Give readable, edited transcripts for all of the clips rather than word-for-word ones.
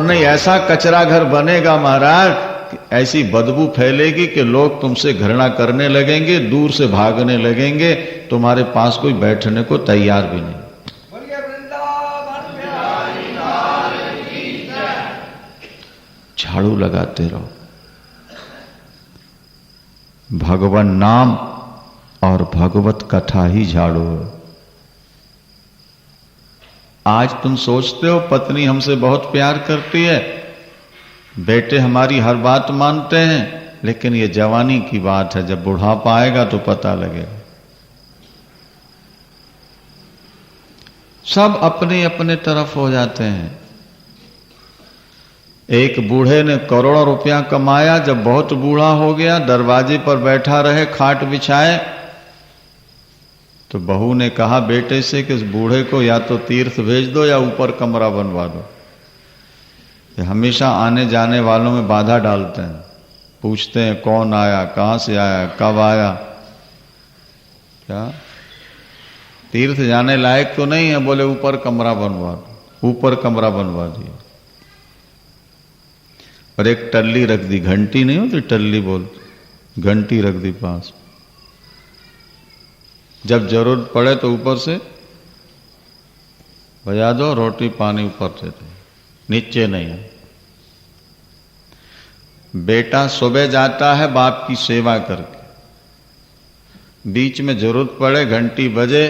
नहीं, ऐसा कचरा घर बनेगा महाराज कि ऐसी बदबू फैलेगी कि लोग तुमसे घृणा करने लगेंगे, दूर से भागने लगेंगे, तुम्हारे पास कोई बैठने को तैयार भी नहीं। झाड़ू लगाते रहो, भगवान नाम और भगवत कथा ही झाड़ू है। आज तुम सोचते हो पत्नी हमसे बहुत प्यार करती है, बेटे हमारी हर बात मानते हैं, लेकिन ये जवानी की बात है, जब बुढ़ापा आएगा तो पता लगेगा। सब अपने अपने तरफ हो जाते हैं। एक बूढ़े ने करोड़ों रुपया कमाया, जब बहुत बूढ़ा हो गया, दरवाजे पर बैठा रहे खाट बिछाए, तो बहू ने कहा बेटे से कि इस बूढ़े को या तो तीर्थ भेज दो या ऊपर कमरा बनवा दो। ये हमेशा आने जाने वालों में बाधा डालते हैं, पूछते हैं कौन आया, कहां से आया, कब आया। क्या तीर्थ जाने लायक तो नहीं है? बोले ऊपर कमरा बनवा दो। ऊपर कमरा बनवा दिया और एक टल्ली रख दी, घंटी नहीं होती टल्ली बोलते, घंटी रख दी पास। जब जरूरत पड़े तो ऊपर से बजा दो, रोटी पानी ऊपर से दो, नीचे नहीं है। बेटा सुबह जाता है बाप की सेवा करके, बीच में जरूरत पड़े घंटी बजे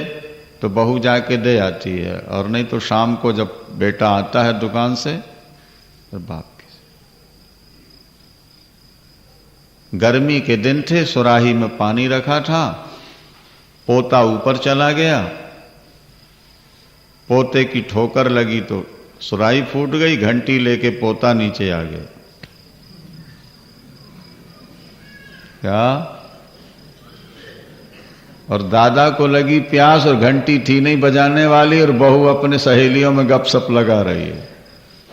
तो बहू जाके दे आती है, और नहीं तो शाम को जब बेटा आता है दुकान से तो बाप की। गर्मी के दिन थे, सुराही में पानी रखा था, पोता ऊपर चला गया, पोते की ठोकर लगी तो सुराही फूट गई, घंटी लेके पोता नीचे आ गया। क्या? और दादा को लगी प्यास और घंटी थी नहीं बजाने वाली, और बहू अपने सहेलियों में गपशप लगा रही है।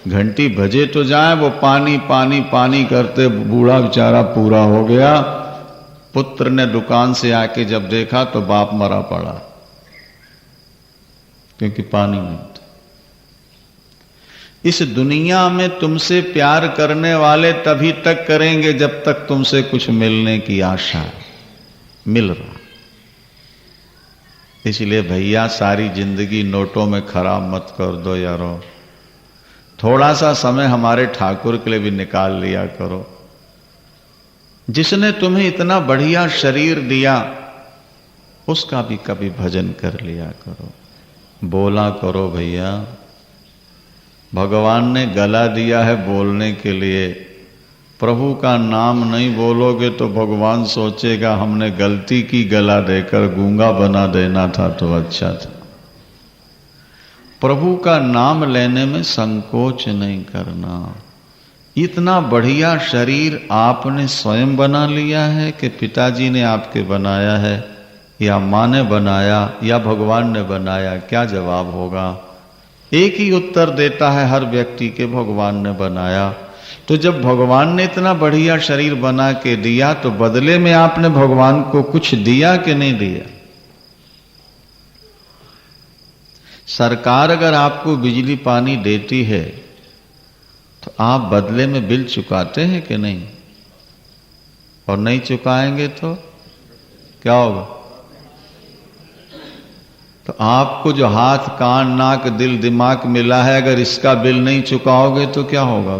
घंटी बजे तो जाए, वो पानी पानी पानी करते बूढ़ा बेचारा पूरा हो गया। पुत्र ने दुकान से आके जब देखा तो बाप मरा पड़ा, क्योंकि पानी नहीं था। इस दुनिया में तुमसे प्यार करने वाले तभी तक करेंगे जब तक तुमसे कुछ मिलने की आशा है। मिल रहा, इसलिए भैया सारी जिंदगी नोटों में खराब मत कर दो यारो, थोड़ा सा समय हमारे ठाकुर के लिए भी निकाल लिया करो। जिसने तुम्हें इतना बढ़िया शरीर दिया उसका भी कभी भजन कर लिया करो, बोला करो भैया। भगवान ने गला दिया है बोलने के लिए, प्रभु का नाम नहीं बोलोगे तो भगवान सोचेगा हमने गलती की, गला देकर गूंगा बना देना था तो अच्छा था। प्रभु का नाम लेने में संकोच नहीं करना। इतना बढ़िया शरीर आपने स्वयं बना लिया है कि पिताजी ने आपके बनाया है, या माँ ने बनाया, या भगवान ने बनाया? क्या जवाब होगा? एक ही उत्तर देता है हर व्यक्ति के, भगवान ने बनाया। तो जब भगवान ने इतना बढ़िया शरीर बना के दिया तो बदले में आपने भगवान को कुछ दिया कि नहीं दिया? सरकार अगर आपको बिजली पानी देती है तो आप बदले में बिल चुकाते हैं कि नहीं? और नहीं चुकाएंगे तो क्या होगा? तो आपको जो हाथ कान नाक दिल दिमाग मिला है, अगर इसका बिल नहीं चुकाओगे तो क्या होगा?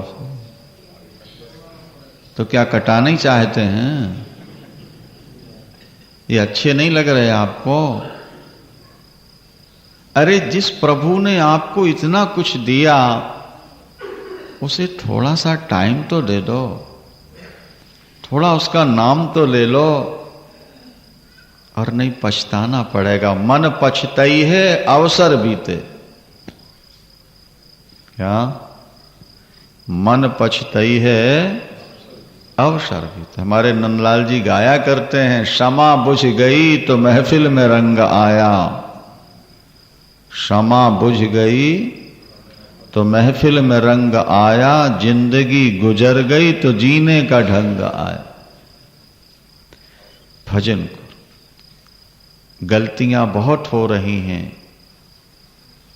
तो क्या कटाना ही चाहते हैं? ये अच्छे नहीं लग रहे आपको? अरे जिस प्रभु ने आपको इतना कुछ दिया उसे थोड़ा सा टाइम तो दे दो, थोड़ा उसका नाम तो ले लो, और नहीं पछताना पड़ेगा। मन पछतई है अवसर बीते। क्या? मन पछतई है अवसर बीते। हमारे नंदलाल जी गाया करते हैं, क्षमा बुझ गई तो महफिल में रंग आया, क्षमा बुझ गई तो महफिल में रंग आया, जिंदगी गुजर गई तो जीने का ढंग आया। भजन करो। गलतियां बहुत हो रही हैं,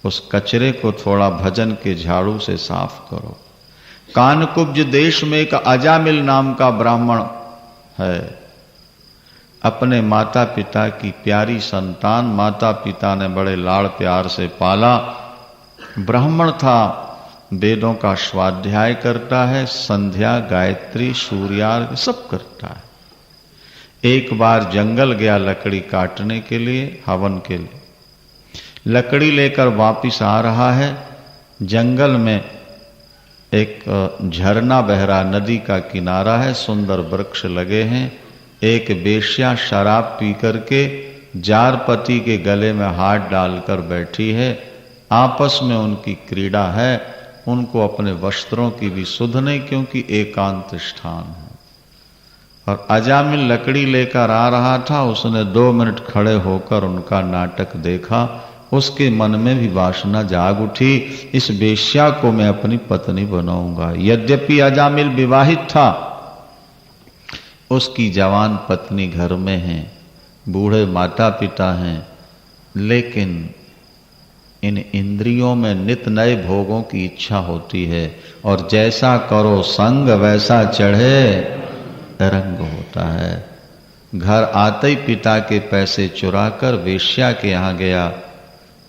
उस कचरे को थोड़ा भजन के झाड़ू से साफ करो। कानकुब्ज देश में एक अजामिल नाम का ब्राह्मण है। अपने माता पिता की प्यारी संतान, माता पिता ने बड़े लाड़ प्यार से पाला। ब्राह्मण था, वेदों का स्वाध्याय करता है, संध्या गायत्री सूर्यार्घ सब करता है। एक बार जंगल गया लकड़ी काटने के लिए, हवन के लिए। लकड़ी लेकर वापिस आ रहा है। जंगल में एक झरना बह रहा, नदी का किनारा है, सुंदर वृक्ष लगे हैं। एक वेश्या शराब पी करके जारपति के गले में हाथ डालकर बैठी है। आपस में उनकी क्रीड़ा है। उनको अपने वस्त्रों की भी सुध नहीं, क्योंकि एकांत स्थान है। और अजामिल लकड़ी लेकर आ रहा था। उसने 2 मिनट खड़े होकर उनका नाटक देखा। उसके मन में भी वासना जाग उठी, इस वेश्या को मैं अपनी पत्नी बनाऊंगा। यद्यपि अजामिल विवाहित था, उसकी जवान पत्नी घर में है, बूढ़े माता पिता हैं, लेकिन इन इंद्रियों में नित नए भोगों की इच्छा होती है। और जैसा करो संग वैसा चढ़े रंग होता है। घर आते ही पिता के पैसे चुराकर वेश्या के यहां गया।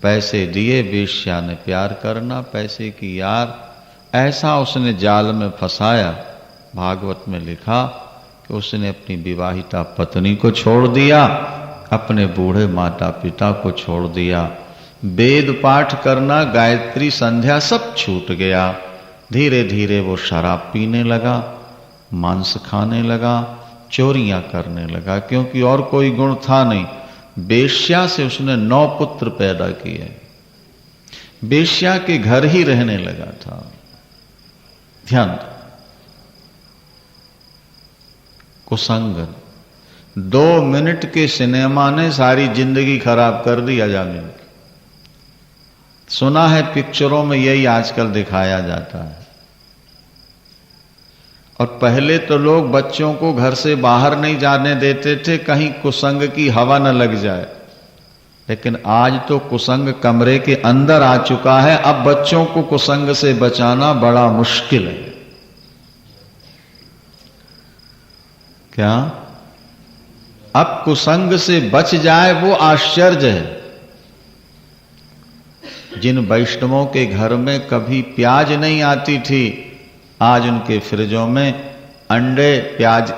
पैसे दिए, वेश्या ने प्यार करना पैसे की यार, ऐसा उसने जाल में फंसाया। भागवत में लिखा कि उसने अपनी विवाहिता पत्नी को छोड़ दिया, अपने बूढ़े माता पिता को छोड़ दिया। वेद पाठ करना, गायत्री संध्या सब छूट गया। धीरे धीरे वो शराब पीने लगा, मांस खाने लगा, चोरियां करने लगा, क्योंकि और कोई गुण था नहीं। वेश्या से उसने 9 पुत्र पैदा किए। वेश्या के घर ही रहने लगा था। ध्यान दो, कुसंग 2 मिनट के सिनेमा ने सारी जिंदगी खराब कर दी अजामिल की। सुना है पिक्चरों में यही आजकल दिखाया जाता है। और पहले तो लोग बच्चों को घर से बाहर नहीं जाने देते थे, कहीं कुसंग की हवा न लग जाए। लेकिन आज तो कुसंग कमरे के अंदर आ चुका है। अब बच्चों को कुसंग से बचाना बड़ा मुश्किल है। क्या अब कुसंग से बच जाए वो आश्चर्य है। जिन वैष्णवों के घर में कभी प्याज नहीं आती थी, आज उनके फ्रिजों में अंडे प्याज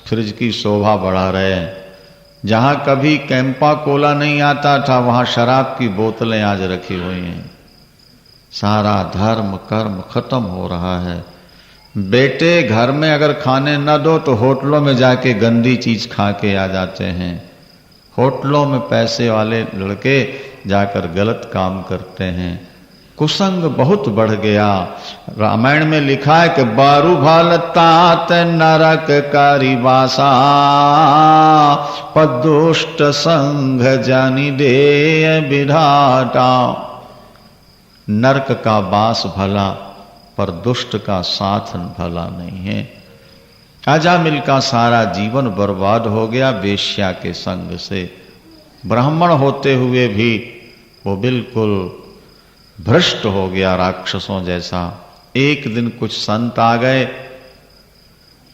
फ्रिज की शोभा बढ़ा रहे हैं। जहां कभी कैंपा कोला नहीं आता था, वहां शराब की बोतलें आज रखी हुई हैं। सारा धर्म कर्म खत्म हो रहा है। बेटे घर में अगर खाने न दो तो होटलों में जाके गंदी चीज खा के आ जाते हैं। होटलों में पैसे वाले लड़के जाकर गलत काम करते हैं। कुसंग बहुत बढ़ गया। रामायण में लिखा है कि बारू भालतात नरक कारी वासा, पदुष्ट संग जानी दे विधाता। नरक का वास भला, पर दुष्ट का साथ भला नहीं है। अजामिल का सारा जीवन बर्बाद हो गया वेश्या के संग से। ब्राह्मण होते हुए भी वो बिल्कुल भ्रष्ट हो गया, राक्षसों जैसा। एक दिन कुछ संत आ गए,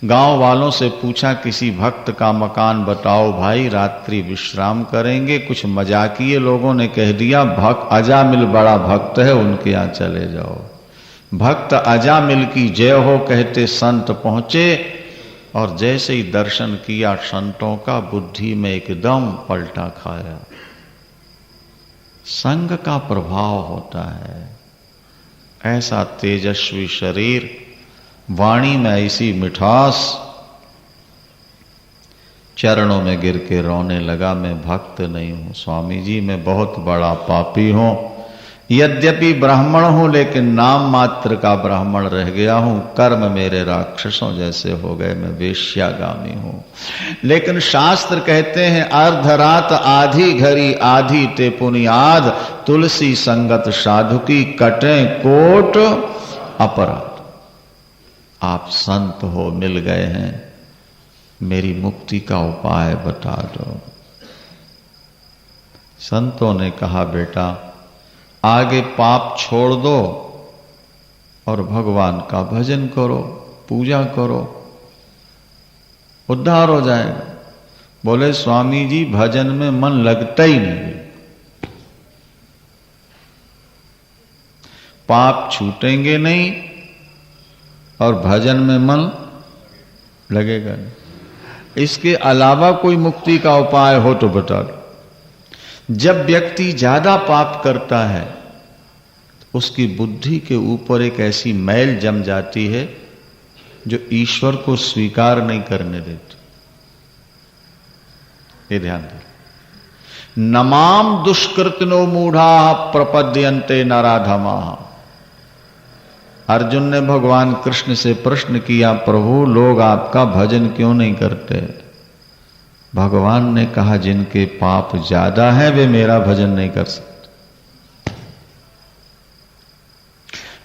गांव वालों से पूछा किसी भक्त का मकान बताओ भाई, रात्रि विश्राम करेंगे। कुछ मजाकिये लोगों ने कह दिया भक्त अजामिल बड़ा भक्त है, उनके यहां चले जाओ। भक्त अजामिल की जय हो कहते संत पहुंचे, और जैसे ही दर्शन किया संतों का, बुद्धि में एकदम पलटा खाया। संग का प्रभाव होता है। ऐसा तेजस्वी शरीर, वाणी में ऐसी मिठास। चरणों में गिर के रोने लगा, मैं भक्त नहीं हूं स्वामी जी, मैं बहुत बड़ा पापी हूं। यद्यपि ब्राह्मण हूं, लेकिन नाम मात्र का ब्राह्मण रह गया हूं। कर्म मेरे राक्षसों जैसे हो गए, मैं वेश्यागामी हूं। लेकिन शास्त्र कहते हैं अर्धरात आधी घड़ी आधी ते पुनियाद, तुलसी संगत साधु की कटे कोट अपराध। आप संत हो, मिल गए हैं, मेरी मुक्ति का उपाय बता दो। संतों ने कहा बेटा आगे पाप छोड़ दो, और भगवान का भजन करो, पूजा करो, उद्धार हो जाएगा। बोले स्वामी जी भजन में मन लगता ही नहीं, पाप छूटेंगे नहीं और भजन में मन लगेगा नहीं। इसके अलावा कोई मुक्ति का उपाय हो तो बता दो। जब व्यक्ति ज्यादा पाप करता है तो उसकी बुद्धि के ऊपर एक ऐसी मैल जम जाती है जो ईश्वर को स्वीकार नहीं करने देती। ये ध्यान दें। नमाम दुष्कृतनो मूढ़ा प्रपद्यन्ते नराधमा। अर्जुन ने भगवान कृष्ण से प्रश्न किया, प्रभु लोग आपका भजन क्यों नहीं करते? भगवान ने कहा जिनके पाप ज्यादा है वे मेरा भजन नहीं कर सकते।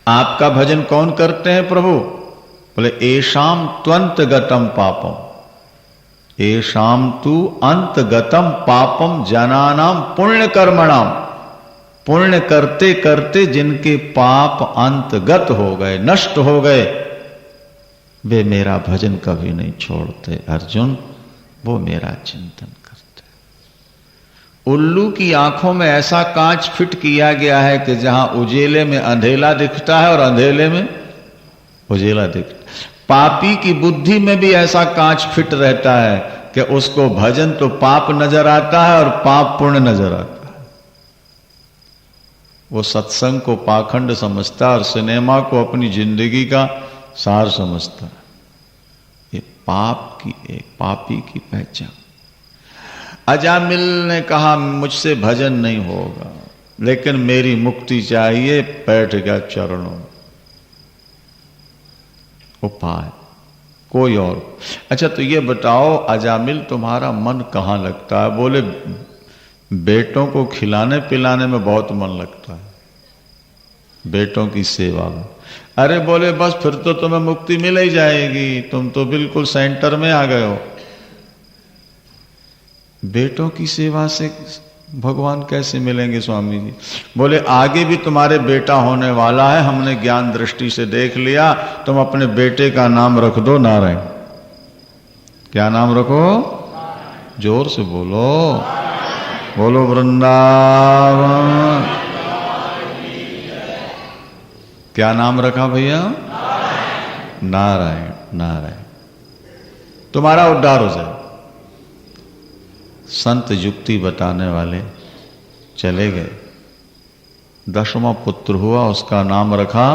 आपका भजन कौन करते हैं प्रभु? बोले एषाम त्वंतगतम पापम, एषाम तु अंतगतम पापम जनानाम पुण्य कर्मणाम। पुण्य करते करते जिनके पाप अंतगत हो गए, नष्ट हो गए, वे मेरा भजन कभी नहीं छोड़ते। अर्जुन वो मेरा चिंतन करते। उल्लू की आंखों में ऐसा कांच फिट किया गया है कि जहां उजेले में अंधेला दिखता है और अंधेले में उजेला दिखता है। पापी की बुद्धि में भी ऐसा कांच फिट रहता है कि उसको भजन तो पाप नजर आता है और पाप पुण्य नजर आता है। वो सत्संग को पाखंड समझता है और सिनेमा को अपनी जिंदगी का सार समझता है। ये पाप की, एक पापी की पहचान। अजामिल ने कहा मुझसे भजन नहीं होगा, लेकिन मेरी मुक्ति चाहिए। बैठ गया चरणों। उपाय कोई और। अच्छा तो ये बताओ अजामिल तुम्हारा मन कहां लगता है? बोले बेटों को खिलाने पिलाने में बहुत मन लगता है, बेटों की सेवा में। अरे बोले बस फिर तो तुम्हें मुक्ति मिल ही जाएगी, तुम तो बिल्कुल सेंटर में आ गए हो। बेटों की सेवा से भगवान कैसे मिलेंगे स्वामी जी? बोले आगे भी तुम्हारे बेटा होने वाला है, हमने ज्ञान दृष्टि से देख लिया। तुम अपने बेटे का नाम रख दो नारायण। क्या नाम रखो? जोर से बोलो, बोलो वृंदावन। क्या नाम रखा भैया? नारायण। नारायण। तुम्हारा उद्धार हो जाए। संत युक्ति बताने वाले चले गए। 10वां पुत्र हुआ, उसका नाम रखा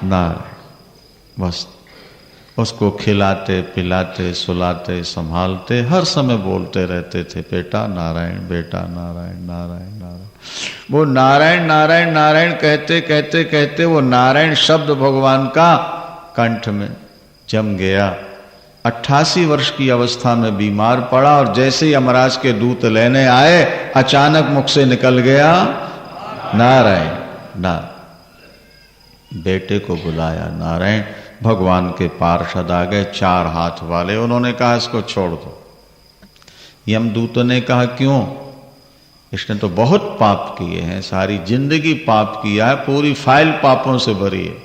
नारायण। बस उसको खिलाते पिलाते सुलाते संभालते हर समय बोलते रहते थे, बेटा नारायण, बेटा नारायण, नारायण नारायण। वो नारायण नारायण नारायण कहते कहते कहते वो नारायण शब्द भगवान का कंठ में जम गया। 88 वर्ष की अवस्था में बीमार पड़ा और जैसे ही यमराज के दूत लेने आए अचानक मुख से निकल गया नारायण नारायण। बेटे को बुलाया नारायण। भगवान के पार्षद आ गए, 4 हाथ वाले। उन्होंने कहा इसको छोड़ दो। यमदूतों ने कहा क्यों? इसने तो बहुत पाप किए हैं, सारी जिंदगी पाप किया है, पूरी फाइल पापों से भरी है।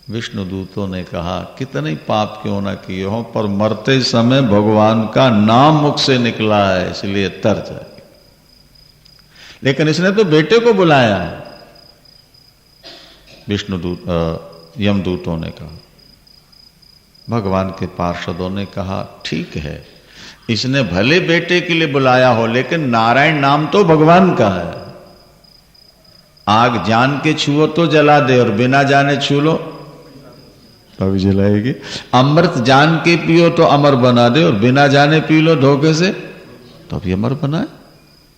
विष्णुदूतों ने कहा कितने पाप क्यों ना किए हो, पर मरते समय भगवान का नाम मुख से निकला है इसलिए तर जाए। लेकिन इसने तो बेटे को बुलाया है। यमदूतों ने कहा, भगवान के पार्षदों ने कहा ठीक है, इसने भले बेटे के लिए बुलाया हो, लेकिन नारायण नाम तो भगवान का है। आग जान के छुओ तो जला दे और बिना जाने छू लो तभी जलाएगी। अमृत जान के पियो तो अमर बना दे और बिना जाने पी लो धोखे से तो भी अमर बनाए।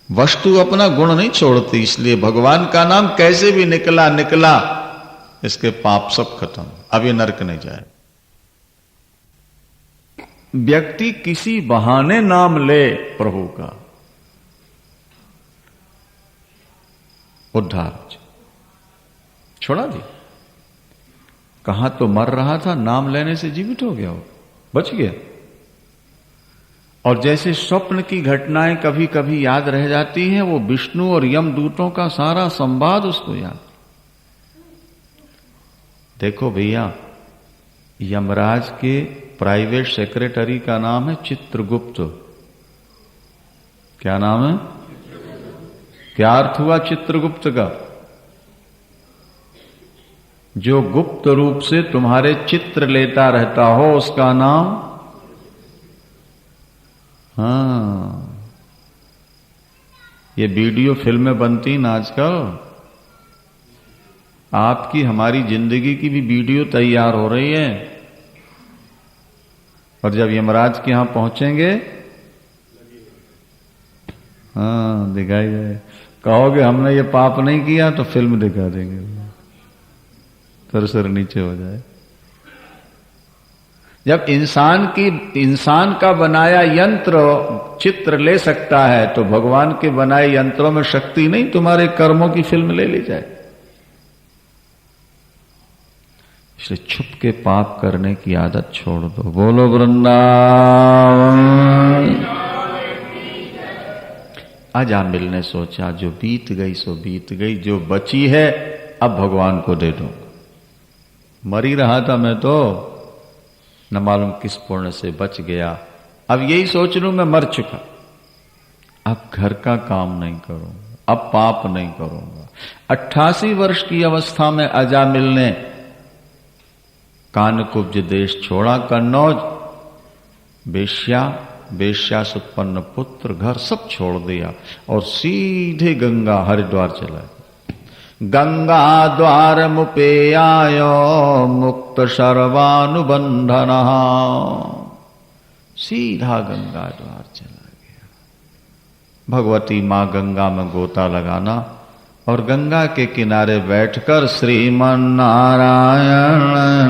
वस्तु अपना गुण नहीं छोड़ती, इसलिए भगवान का नाम कैसे भी निकला निकला, इसके पाप सब खत्म, अब ये नरक नहीं जाए। व्यक्ति किसी बहाने नाम ले प्रभु का, उद्धार छोड़ा दी। कहां तो मर रहा था, नाम लेने से जीवित हो गया, हो बच गया। और जैसे स्वप्न की घटनाएं कभी कभी याद रह जाती हैं, वो विष्णु और यमदूतों का सारा संवाद उसको याद। देखो भैया, यमराज के प्राइवेट सेक्रेटरी का नाम है चित्रगुप्त। क्या नाम है? क्या अर्थ हुआ चित्रगुप्त का? जो गुप्त रूप से तुम्हारे चित्र लेता रहता हो उसका नाम। हाँ, ये वीडियो फिल्में बनती ना आजकल, आपकी हमारी जिंदगी की भी वीडियो तैयार हो रही है। और जब यमराज के यहां पहुंचेंगे, हाँ दिखाई जाए, कहोगे हमने ये पाप नहीं किया, तो फिल्म दिखा देंगे, सर नीचे हो जाए। जब इंसान का बनाया यंत्र चित्र ले सकता है, तो भगवान के बनाए यंत्रों में शक्ति नहीं तुम्हारे कर्मों की फिल्म ले ली जाए। इसलिए छुप के पाप करने की आदत छोड़ दो। बोलो वृंदावन। आज आप मिलने सोचा, जो बीत गई सो बीत गई, जो बची है अब भगवान को दे दो। मर ही रहा था मैं तो, न मालूम किस पुण्य से बच गया। अब यही सोच लूं मैं मर चुका, अब घर का काम नहीं करूंगा, अब पाप नहीं करूंगा। 88 वर्ष की अवस्था में अजामिल ने कानकुब्ज देश छोड़ा, कन्नौज, बेश्या से उत्पन्न पुत्र, घर सब छोड़ दिया और सीधे गंगा हरिद्वार चला गया। गंगा द्वार मुपेयायो मुक्त सर्वानुबंधना, सीधा गंगा द्वार चला गया। भगवती मां गंगा में गोता लगाना और गंगा के किनारे बैठकर श्रीमन नारायण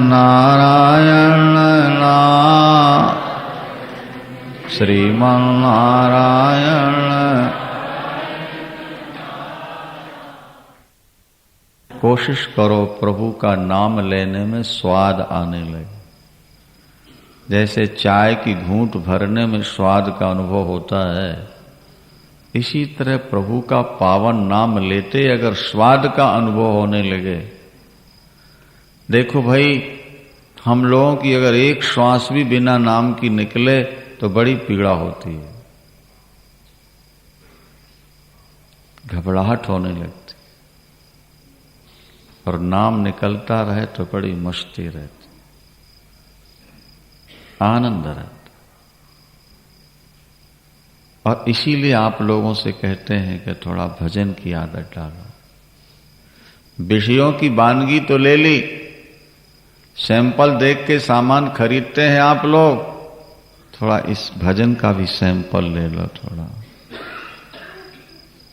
नारायण नारायण, श्रीमन नारायण। कोशिश करो प्रभु का नाम लेने में स्वाद आने लगे। जैसे चाय की घूंट भरने में स्वाद का अनुभव होता है, इसी तरह प्रभु का पावन नाम लेते अगर स्वाद का अनुभव होने लगे। देखो भाई, हम लोगों की अगर एक श्वास भी बिना नाम की निकले तो बड़ी पीड़ा होती है, घबराहट होने लगती, और नाम निकलता रहे तो बड़ी मस्ती रहती, आनंद रहता। और इसीलिए आप लोगों से कहते हैं कि थोड़ा भजन की आदत डालो। विषयों की वानगी तो ले ली, सैंपल देख के सामान खरीदते हैं आप लोग, थोड़ा इस भजन का भी सैंपल ले लो थोड़ा।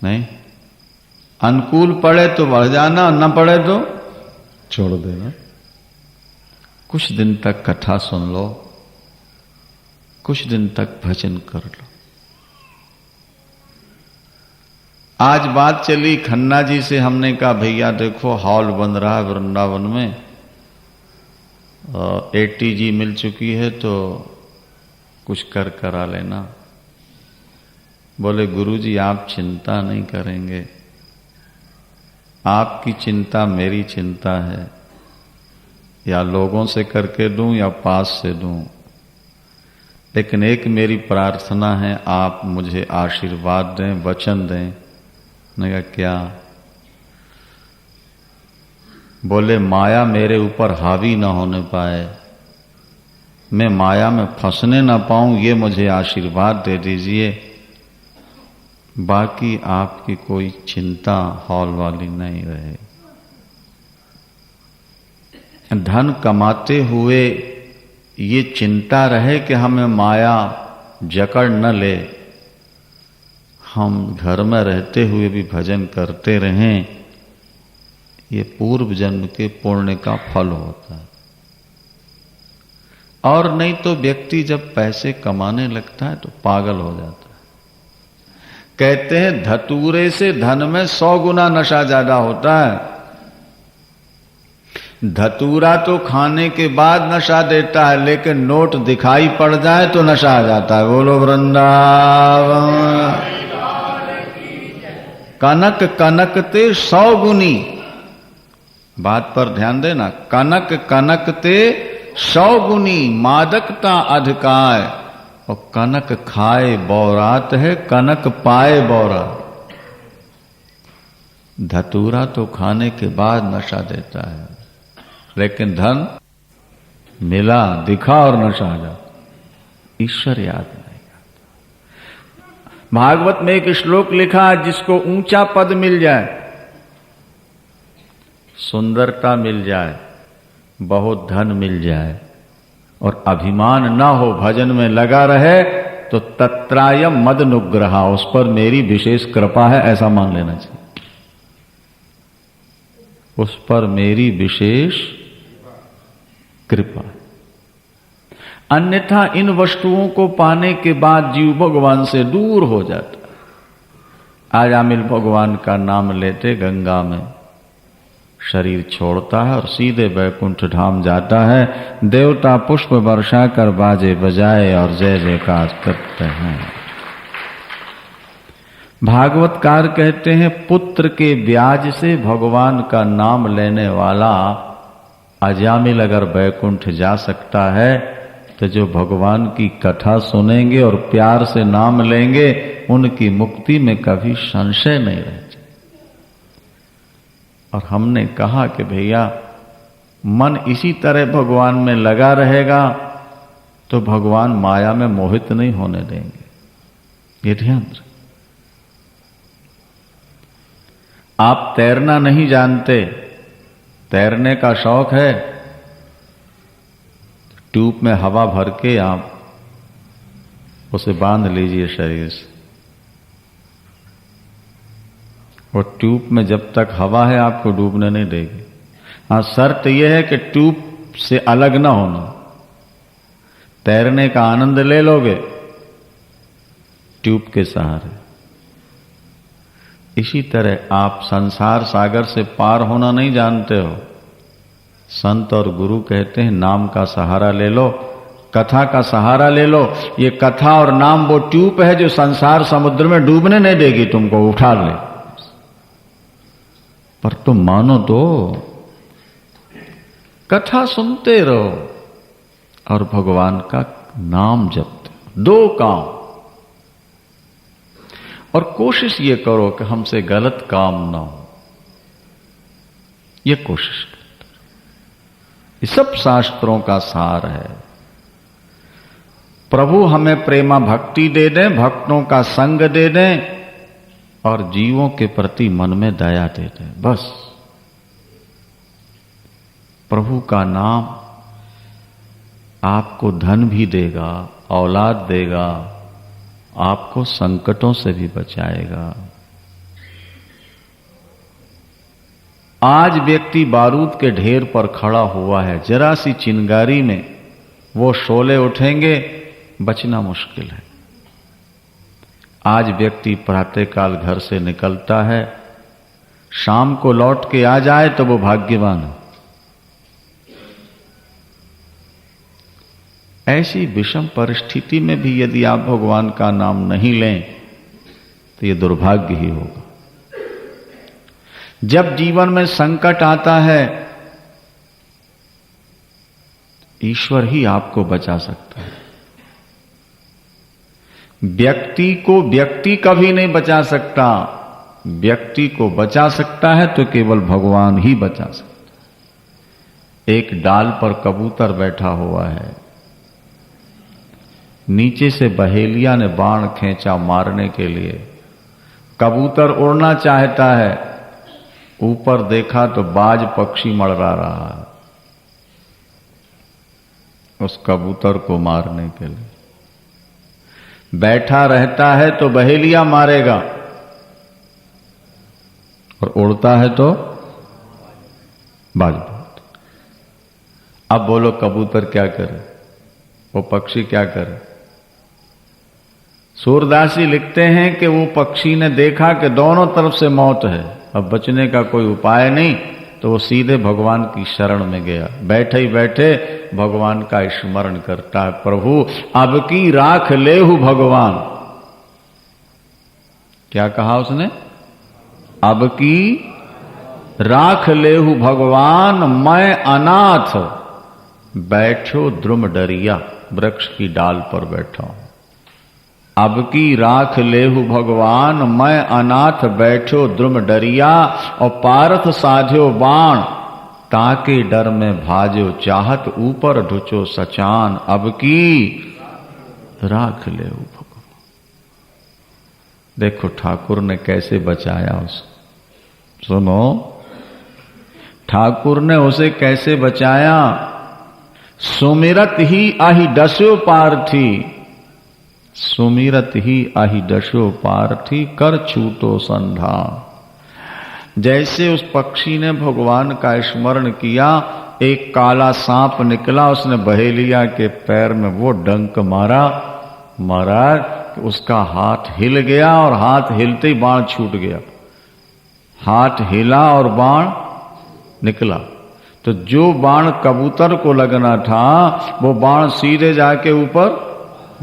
नहीं, अनुकूल पड़े तो बढ़ जाना, न पड़े तो छोड़ देना। कुछ दिन तक कथा सुन लो, कुछ दिन तक भजन कर लो। आज बात चली खन्ना जी से, हमने कहा भैया देखो हॉल बन रहा है वृंदावन में, 80G मिल चुकी है तो कुछ करा लेना। बोले गुरुजी आप चिंता नहीं करेंगे, आपकी चिंता मेरी चिंता है, या लोगों से करके दूं या पास से दूं, लेकिन एक मेरी प्रार्थना है, आप मुझे आशीर्वाद दें, वचन दें। मैंने कहा क्या? बोले माया मेरे ऊपर हावी ना होने पाए, मैं माया में फंसने ना पाऊं, ये मुझे आशीर्वाद दे दीजिए। बाकी आपकी कोई चिंता हॉल वाली नहीं रहे। धन कमाते हुए ये चिंता रहे कि हमें माया जकड़ न ले, हम घर में रहते हुए भी भजन करते रहें, ये पूर्व जन्म के पुण्य का फल होता है। और नहीं तो व्यक्ति जब पैसे कमाने लगता है तो पागल हो जाता है। कहते हैं धतूरे से धन में 100 गुना नशा ज्यादा होता है। धतूरा तो खाने के बाद नशा देता है, लेकिन नोट दिखाई पड़ जाए तो नशा आ जाता है। बोलो वृंदावन। कनक कनक ते 100 गुनी, बात पर ध्यान देना। कनक कनक ते 100 गुनी मादकता अधिकाय, और कनक खाए बौरात है, कनक पाए बौरात। धतूरा तो खाने के बाद नशा देता है, लेकिन धन मिला दिखा और नशा आ जाता, ईश्वर याद नहीं आता। भागवत में एक श्लोक लिखा, जिसको ऊंचा पद मिल जाए, सुंदरता मिल जाए, बहुत धन मिल जाए और अभिमान ना हो, भजन में लगा रहे, तो तत्रायम मदनुग्रहा, उस पर मेरी विशेष कृपा है, ऐसा मान लेना चाहिए। उस पर मेरी विशेष कृपा। अन्यथा इन वस्तुओं को पाने के बाद जीव भगवान से दूर हो जाता। आज आमिल भगवान का नाम लेते गंगा में शरीर छोड़ता है और सीधे बैकुंठ धाम जाता है। देवता पुष्प वर्षा कर बाजे बजाए और जय जयकार करते हैं। भागवतकार कहते हैं, पुत्र के ब्याज से भगवान का नाम लेने वाला अजामिल अगर बैकुंठ जा सकता है, तो जो भगवान की कथा सुनेंगे और प्यार से नाम लेंगे, उनकी मुक्ति में कभी संशय नहीं रहता। और हमने कहा कि भैया मन इसी तरह भगवान में लगा रहेगा तो भगवान माया में मोहित नहीं होने देंगे। ये ध्यान रखें। आप तैरना नहीं जानते, तैरने का शौक है, ट्यूब में हवा भर के आप उसे बांध लीजिए शरीर से। वो ट्यूब में जब तक हवा है आपको डूबने नहीं देगी। हाँ, शर्त यह है कि ट्यूब से अलग ना होना। तैरने का आनंद ले लोगे ट्यूब के सहारे। इसी तरह आप संसार सागर से पार होना नहीं जानते हो। संत और गुरु कहते हैं नाम का सहारा ले लो, कथा का सहारा ले लो। ये कथा और नाम वो ट्यूब है जो संसार समुद्र में डूबने नहीं देगी, तुमको उठा ले। पर तुम मानो तो कथा सुनते रहो और भगवान का नाम जपते। दो काम। और कोशिश ये करो कि हमसे गलत काम ना हो, ये कोशिश करते रहो। ये सब शास्त्रों का सार है। प्रभु हमें प्रेमा भक्ति दे दें, भक्तों का संग दे दें और जीवों के प्रति मन में दया दे दें, बस। प्रभु का नाम आपको धन भी देगा, औलाद देगा, आपको संकटों से भी बचाएगा। आज व्यक्ति बारूद के ढेर पर खड़ा हुआ है, जरा सी चिंगारी में वो शोले उठेंगे, बचना मुश्किल है। आज व्यक्ति प्रातःकाल घर से निकलता है, शाम को लौट के आ जाए तो वो भाग्यवान है। ऐसी विषम परिस्थिति में भी यदि आप भगवान का नाम नहीं लें तो ये दुर्भाग्य ही होगा। जब जीवन में संकट आता है, ईश्वर ही आपको बचा सकता है। व्यक्ति को व्यक्ति कभी नहीं बचा सकता। व्यक्ति को बचा सकता है तो केवल भगवान ही बचा सकता है। एक डाल पर कबूतर बैठा हुआ है, नीचे से बहेलिया ने बाण खींचा मारने के लिए। कबूतर उड़ना चाहता है, ऊपर देखा तो बाज पक्षी मड़रा रहा है उस कबूतर को मारने के लिए। बैठा रहता है तो बहेलिया मारेगा और उड़ता है तो बाज। अब बोलो कबूतर क्या करे, वो पक्षी क्या करे? सूरदासी लिखते हैं कि वो पक्षी ने देखा कि दोनों तरफ से मौत है, अब बचने का कोई उपाय नहीं, तो वो सीधे भगवान की शरण में गया। बैठे ही बैठे भगवान का स्मरण करता है, प्रभु अब की राख लेहु भगवान। क्या कहा उसने? अब की राख लेहु भगवान मैं अनाथ, बैठो द्रुम डरिया, वृक्ष की डाल पर बैठा हूं। अब की राख लेहु भगवान मैं अनाथ, बैठो द्रुम डरिया, और पारथ साध्यो बाण, ताके डर में भाजो चाहत, ऊपर ढुचो सचान। अब की राख लेहु भगवान। देखो ठाकुर ने कैसे बचाया उसको, सुनो ठाकुर ने उसे कैसे बचाया। सुमिरत ही आही डस्यो पार्थी, सुमिरत ही आही डस्यो पार्थी, कर छूटो संधा। जैसे उस पक्षी ने भगवान का स्मरण किया, एक काला सांप निकला, उसने बहेलिया के पैर में वो डंक मारा, महाराज उसका हाथ हिल गया, और हाथ हिलते ही बाण छूट गया। हाथ हिला और बाण निकला। तो जो बाण कबूतर को लगना था, वो बाण सीधे जाके ऊपर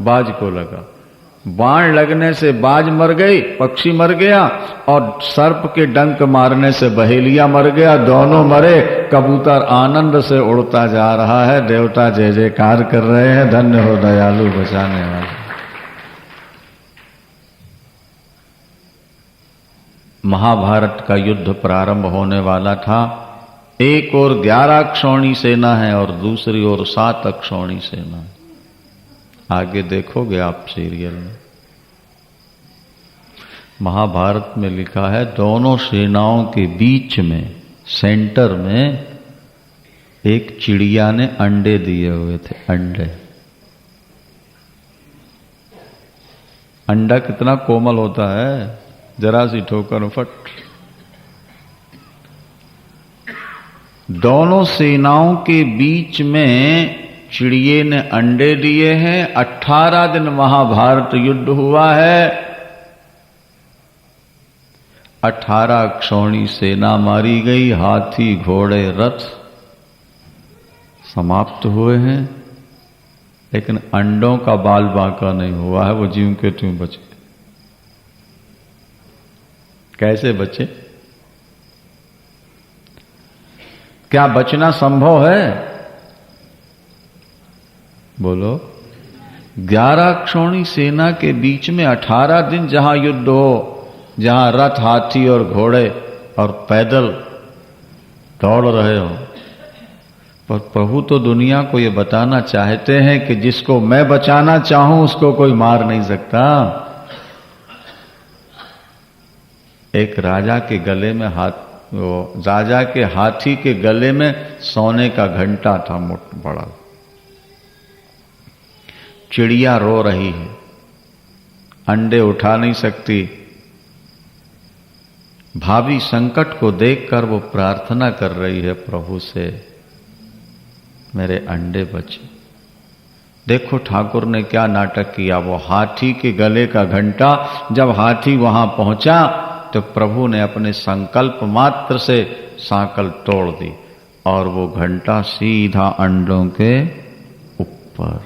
बाज को लगा। बाण लगने से बाज मर गई, पक्षी मर गया, और सर्प के डंक मारने से बहेलिया मर गया। दोनों मरे, कबूतर आनंद से उड़ता जा रहा है। देवता जय जयकार कर रहे हैं, धन्य हो दयालु बचाने वाले। महाभारत का युद्ध प्रारंभ होने वाला था। एक ओर 11 अक्षौणी सेना है और दूसरी ओर 7 अक्षौणी सेना है। आगे देखोगे आप सीरियल में, महाभारत में लिखा है दोनों सेनाओं के बीच में, सेंटर में एक चिड़िया ने अंडे दिए हुए थे। अंडे, अंडा कितना कोमल होता है, जरा सी ठोकर फट। दोनों सेनाओं के बीच में चिड़िए ने अंडे दिए हैं। 18 दिन महाभारत युद्ध हुआ है। 18 अक्षौणी सेना मारी गई, हाथी घोड़े रथ समाप्त हुए हैं, लेकिन अंडों का बाल बांका नहीं हुआ है, वो ज्यों के त्यों बचे। कैसे बचे? क्या बचना संभव है? बोलो। 11 अक्षौणी सेना के बीच में 18 दिन जहां युद्ध हो, जहां रथ, हाथी और घोड़े और पैदल दौड़ रहे हो, पर प्रभु तो दुनिया को ये बताना चाहते हैं कि जिसको मैं बचाना चाहूं उसको कोई मार नहीं सकता। एक राजा के गले में राजा के हाथी के गले में सोने का घंटा था, मोटा बड़ा। चिड़िया रो रही है, अंडे उठा नहीं सकती। भावी संकट को देखकर वो प्रार्थना कर रही है प्रभु से, मेरे अंडे बचे। देखो ठाकुर ने क्या नाटक किया। वो हाथी के गले का घंटा, जब हाथी वहां पहुंचा तो प्रभु ने अपने संकल्प मात्र से सांकल तोड़ दी और वो घंटा सीधा अंडों के ऊपर।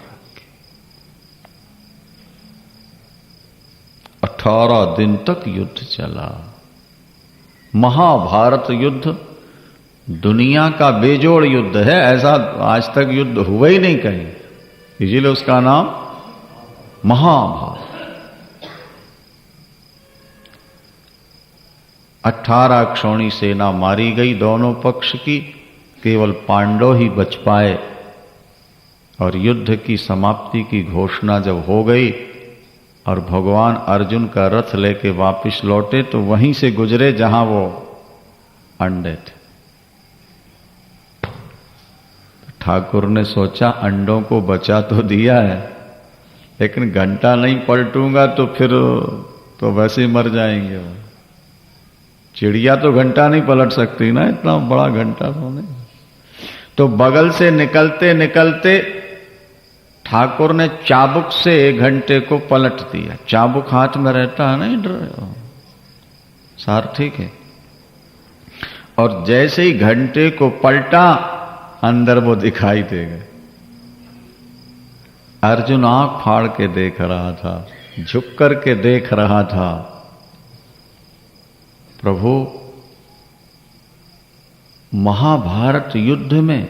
18 दिन तक युद्ध चला। महाभारत युद्ध दुनिया का बेजोड़ युद्ध है, ऐसा आज तक युद्ध हुआ ही नहीं कहीं, इसीलिए उसका नाम महाभारत। 18 अक्षौणी सेना मारी गई दोनों पक्ष की, केवल पांडव ही बच पाए। और युद्ध की समाप्ति की घोषणा जब हो गई और भगवान अर्जुन का रथ लेके वापस लौटे तो वहीं से गुजरे जहां वो अंडे थे। ठाकुर ने सोचा अंडों को बचा तो दिया है, लेकिन घंटा नहीं पलटूंगा तो फिर तो वैसे ही मर जाएंगे। वो चिड़िया तो घंटा नहीं पलट सकती ना, इतना बड़ा घंटा तो नहीं। तो बगल से निकलते निकलते ठाकुर ने चाबुक से घंटे को पलट दिया। चाबुक हाथ में रहता है ना, सारथी के। और जैसे ही घंटे को पलटा, अंदर वो दिखाई दे गए। अर्जुन आंख फाड़ के देख रहा था, झुक कर के देख रहा था। प्रभु महाभारत युद्ध में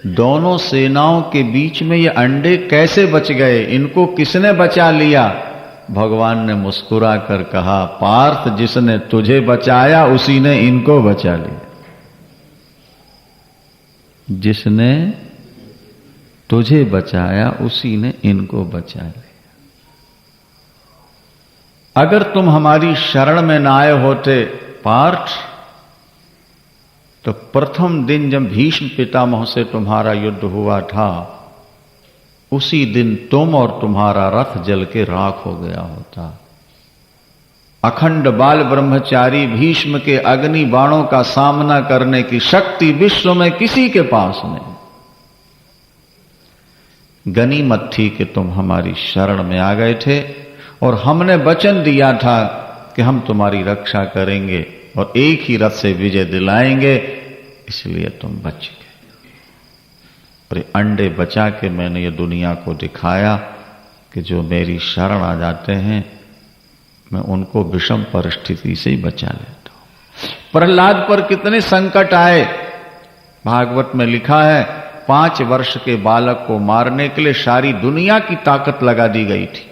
दोनों सेनाओं के बीच में ये अंडे कैसे बच गए, इनको किसने बचा लिया? भगवान ने मुस्कुरा कर कहा, पार्थ, जिसने तुझे बचाया उसी ने इनको बचा लिया। जिसने तुझे बचाया उसी ने इनको बचा लिया। अगर तुम हमारी शरण में न आए होते पार्थ, तो प्रथम दिन जब भीष्म पितामह से तुम्हारा युद्ध हुआ था, उसी दिन तुम और तुम्हारा रथ जल के राख हो गया होता। अखंड बाल ब्रह्मचारी भीष्म के अग्नि बाणों का सामना करने की शक्ति विश्व में किसी के पास नहीं। गनीमत थी कि तुम हमारी शरण में आ गए थे और हमने वचन दिया था कि हम तुम्हारी रक्षा करेंगे और एक ही रथ से विजय दिलाएंगे, इसलिए तुम बच गए। और अंडे बचा के मैंने ये दुनिया को दिखाया कि जो मेरी शरण आ जाते हैं मैं उनको विषम परिस्थिति से ही बचा लेता हूं। प्रहलाद पर कितने संकट आए, भागवत में लिखा है 5 वर्ष के बालक को मारने के लिए सारी दुनिया की ताकत लगा दी गई थी।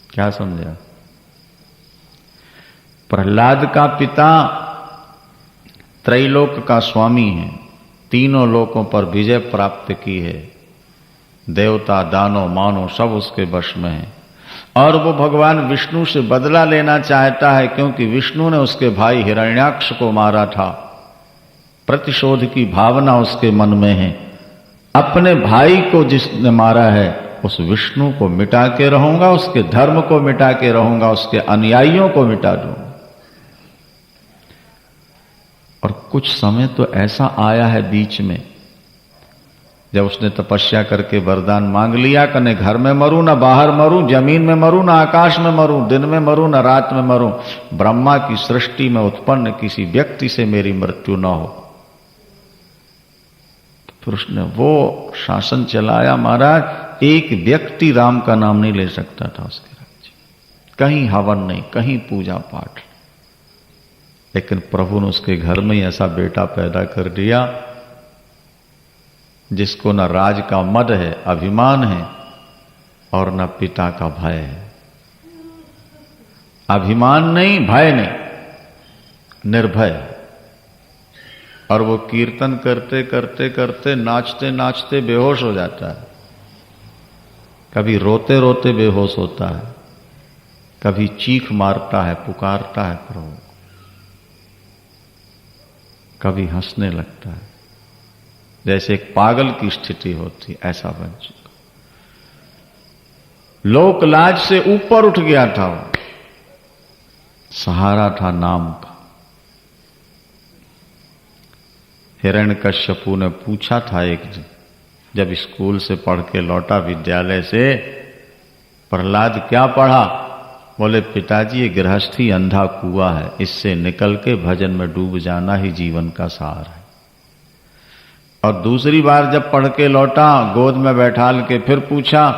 क्या समझा? प्रहलाद का पिता त्रैलोक का स्वामी है, तीनों लोकों पर विजय प्राप्त की है, देवता दानव मानव सब उसके वश में है, और वो भगवान विष्णु से बदला लेना चाहता है क्योंकि विष्णु ने उसके भाई हिरण्याक्ष को मारा था। प्रतिशोध की भावना उसके मन में है। अपने भाई को जिसने मारा है उस विष्णु को मिटा के रहूंगा, उसके धर्म को मिटा के रहूंगा, उसके अनुयायियों को मिटा दूंगा। और कुछ समय तो ऐसा आया है बीच में जब उसने तपस्या करके वरदान मांग लिया कि न घर में मरूं, न बाहर मरूं, जमीन में मरूं, न आकाश में मरूं, दिन में मरूं, न रात में मरूं, ब्रह्मा की सृष्टि में उत्पन्न किसी व्यक्ति से मेरी मृत्यु न हो। तो फिर उसने वो शासन चलाया। महाराज, एक व्यक्ति राम का नाम नहीं ले सकता था उसके राज्य, कहीं हवन नहीं, कहीं पूजा पाठ। लेकिन प्रभु ने उसके घर में ही ऐसा बेटा पैदा कर दिया जिसको न राज का मद है, अभिमान है, और न पिता का भय है। अभिमान नहीं, भय नहीं, निर्भय। और वो कीर्तन करते करते करते, नाचते नाचते बेहोश हो जाता है, कभी रोते रोते बेहोश होता है, कभी चीख मारता है, पुकारता है प्रभु, कभी हंसने लगता है, जैसे एक पागल की स्थिति होती, ऐसा बन चुका। लोक लाज से ऊपर उठ गया था वो, सहारा था नाम का। हिरण्यकश्यपु ने पूछा था एक दिन, जब स्कूल से पढ़ के लौटा विद्यालय से, प्रहलाद क्या पढ़ा? बोले पिताजी, ये गृहस्थी अंधा कुआं है, इससे निकल के भजन में डूब जाना ही जीवन का सार है। और दूसरी बार जब पढ़ के लौटा, गोद में बैठाल के फिर पूछा,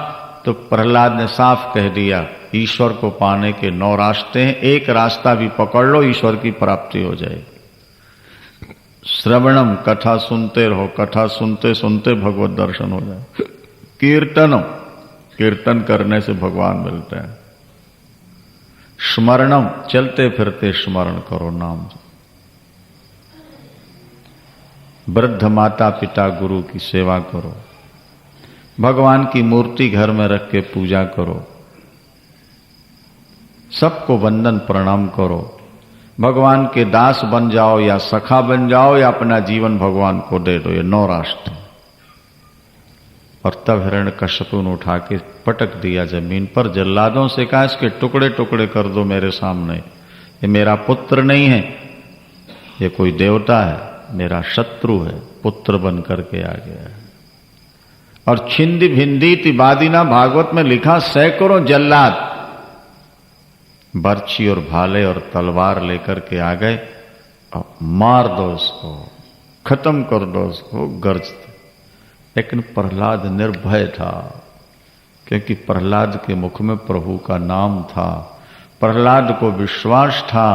तो प्रहलाद ने साफ कह दिया, ईश्वर को पाने के 9 रास्ते हैं, एक रास्ता भी पकड़ लो ईश्वर की प्राप्ति हो जाएगी। श्रवणम, कथा सुनते रहो, कथा सुनते सुनते भगवत दर्शन हो जाए। कीर्तनम, कीर्तन करने से भगवान मिलते हैं। स्मरणम, चलते फिरते स्मरण करो नाम। वृद्ध माता पिता गुरु की सेवा करो, भगवान की मूर्ति घर में रख के पूजा करो, सबको वंदन प्रणाम करो, भगवान के दास बन जाओ या सखा बन जाओ या अपना जीवन भगवान को दे दो। ये 9 रास्ते। और तब हिरण्यकश्यपु ने उठा के पटक दिया जमीन पर, जल्लादों से कहा इसके टुकड़े टुकड़े कर दो मेरे सामने, ये मेरा पुत्र नहीं है, ये कोई देवता है, मेरा शत्रु है, पुत्र बन करके आ गया है। और छिंदी भिंदी तिबादीना, भागवत में लिखा, सैकड़ों जल्लाद बर्छी और भाले और तलवार लेकर के आ गए, और मार दो उसको, खत्म कर दो उसको, गरजते। लेकिन प्रहलाद निर्भय था, क्योंकि प्रहलाद के मुख में प्रभु का नाम था। प्रहलाद को विश्वास था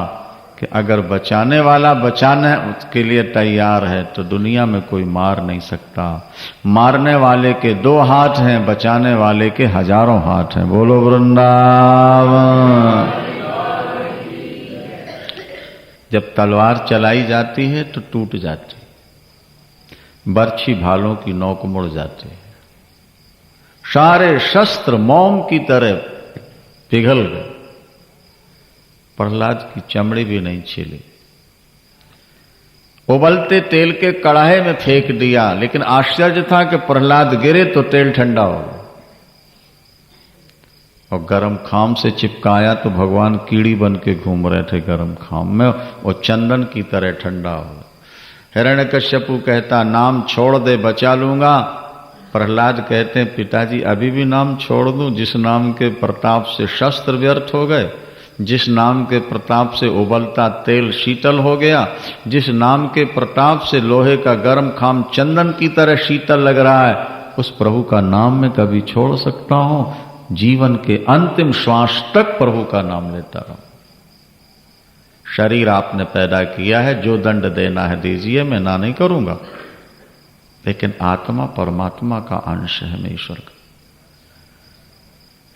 कि अगर बचाने वाला बचाने के लिए तैयार है तो दुनिया में कोई मार नहीं सकता। मारने वाले के 2 हाथ हैं, बचाने वाले के हजारों हाथ हैं। बोलो वृंदावन। जब तलवार चलाई जाती है तो टूट जाती है, बर्छी भालों की नोक मुड़ जाती है, सारे शस्त्र मोम की तरह पिघल गए, प्रहलाद की चमड़ी भी नहीं छिली। उबलते तेल के कड़ाहे में फेंक दिया, लेकिन आश्चर्य था कि प्रहलाद गिरे तो तेल ठंडा हो गया, और गरम खाम से चिपकाया तो भगवान कीड़ी बन के घूम रहे थे गरम खाम में, और चंदन की तरह ठंडा हो गया। हिरण्यकश्यपु कहता नाम छोड़ दे बचा लूंगा। प्रहलाद कहते हैं पिताजी अभी भी नाम छोड़ दूं, जिस नाम के प्रताप से शस्त्र व्यर्थ हो गए, जिस नाम के प्रताप से उबलता तेल शीतल हो गया, जिस नाम के प्रताप से लोहे का गर्म खाम चंदन की तरह शीतल लग रहा है, उस प्रभु का नाम मैं कभी छोड़ सकता हूं? जीवन के अंतिम श्वास तक प्रभु का नाम लेता रहूं। शरीर आपने पैदा किया है, जो दंड देना है दीजिए, मैं ना नहीं करूंगा, लेकिन आत्मा परमात्मा का अंश है, मैं ईश्वर का।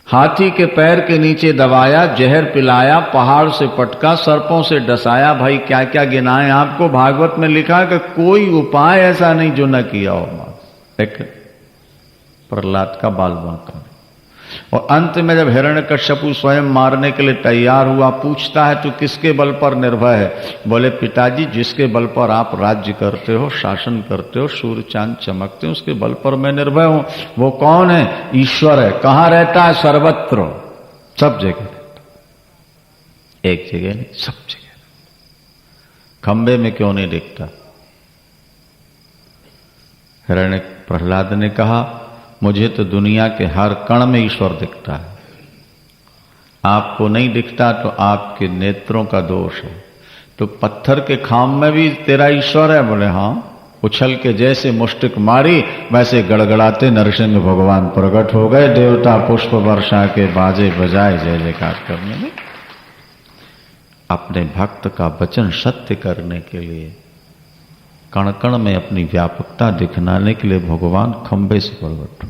हाथी के पैर के नीचे दबाया, जहर पिलाया, पहाड़ से पटका, सर्पों से डसाया, भाई क्या क्या गिनाए आपको। भागवत में लिखा कि कोई उपाय ऐसा नहीं जो न किया हो। लेकिन प्रहलाद का बाल बांका। और अंत में जब हिरण्यकश्यपु स्वयं मारने के लिए तैयार हुआ, पूछता है तू किसके बल पर निर्भय है? बोले पिताजी जिसके बल पर आप राज्य करते हो, शासन करते हो, सूर्य चांद चमकते हो, उसके बल पर मैं निर्भय हूं। वो कौन है? ईश्वर है। कहां रहता है? सर्वत्र, सब जगह रहता, एक जगह नहीं, सब जगह। खंबे में क्यों नहीं दिखता? हिरण्य प्रहलाद ने कहा मुझे तो दुनिया के हर कण में ईश्वर दिखता है, आपको नहीं दिखता तो आपके नेत्रों का दोष है। तो पत्थर के खाम में भी तेरा ईश्वर है? बोले हाँ। उछल के जैसे मुष्टिक मारी वैसे गड़गड़ाते नरसिंह भगवान प्रकट हो गए, देवता पुष्प वर्षा के बाजे बजाए जय जयकार करने में। अपने भक्त का वचन सत्य करने के लिए, कण कण में अपनी व्यापकता दिखलाने के लिए भगवान खंबे से प्रकट।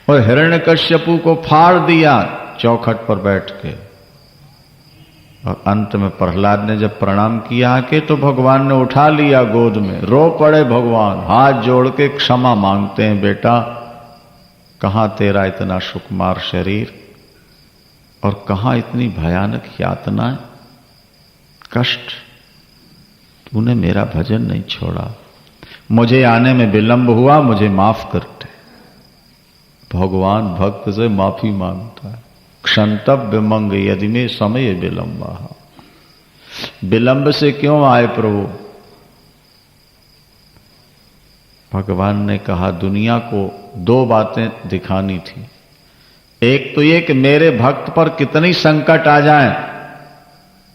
और हिरण्यकश्यपु को फाड़ दिया चौखट पर बैठ के। और अंत में प्रहलाद ने जब प्रणाम किया के तो भगवान ने उठा लिया गोद में, रो पड़े भगवान, हाथ जोड़ के क्षमा मांगते हैं, बेटा कहां तेरा इतना सुकुमार शरीर और कहां इतनी भयानक यातनाएं, कष्ट, तूने मेरा भजन नहीं छोड़ा, मुझे आने में विलंब हुआ, मुझे माफ करते। भगवान भक्त से माफी मांगता है। क्षंतव्य मंग यदि में समय विलंबा। विलंब से क्यों आए प्रभु? भगवान ने कहा दुनिया को 2 बातें दिखानी थी। एक तो ये कि मेरे भक्त पर कितनी संकट आ जाए,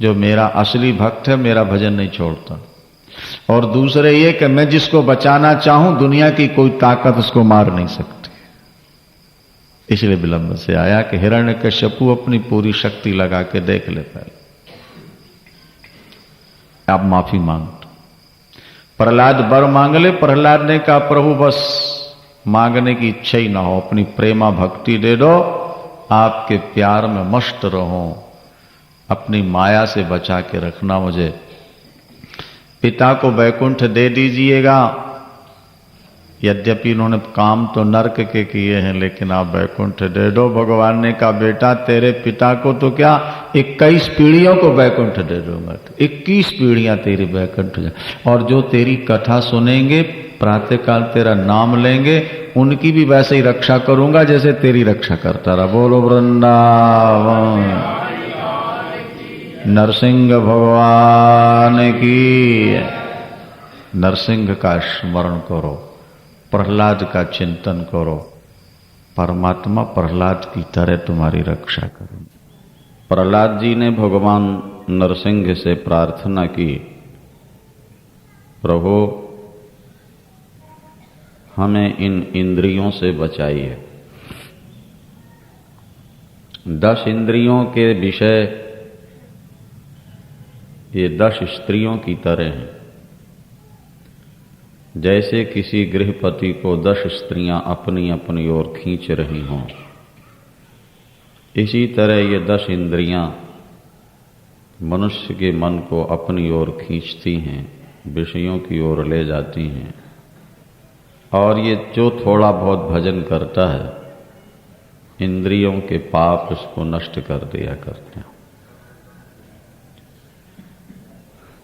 जो मेरा असली भक्त है मेरा भजन नहीं छोड़ता, और दूसरे ये कि मैं जिसको बचाना चाहूं दुनिया की कोई ताकत उसको मार नहीं सकती। इसलिए विलंब से आया कि हिरण्यकश्यपु अपनी पूरी शक्ति लगा के देख ले पहले, आप माफी मांगो। प्रहलाद बर मांग ले। प्रहलाद ने कहा प्रभु बस मांगने की इच्छा ही ना हो, अपनी प्रेमा भक्ति दे दो, आपके प्यार में मस्त रहो, अपनी माया से बचा के रखना मुझे। पिता को वैकुंठ दे दीजिएगा, यद्यपि उन्होंने काम तो नरक के किए हैं, लेकिन आप वैकुंठ दे दो। भगवान ने कहा बेटा तेरे पिता को तो क्या 21 पीढ़ियों को वैकुंठ दे दूंगा, 21 पीढ़ियां तेरी वैकुंठ जा, और जो तेरी कथा सुनेंगे प्रातःकाल तेरा नाम लेंगे उनकी भी वैसे ही रक्षा करूंगा जैसे तेरी रक्षा करता रहा। बोलो वृंदावन नरसिंह भगवान की। नरसिंह का स्मरण करो, प्रहलाद का चिंतन करो, परमात्मा प्रहलाद की तरह तुम्हारी रक्षा करें। प्रहलाद जी ने भगवान नरसिंह से प्रार्थना की, प्रभु हमें इन इंद्रियों से बचाइए। 10 इंद्रियों के विषय ये 10 स्त्रियों की तरह हैं। जैसे किसी गृहपति को 10 स्त्रियां अपनी अपनी ओर खींच रही हों, इसी तरह ये 10 इंद्रियां मनुष्य के मन को अपनी ओर खींचती हैं, विषयों की ओर ले जाती हैं। और ये जो थोड़ा बहुत भजन करता है, इंद्रियों के पाप उसको नष्ट कर दिया करते हैं।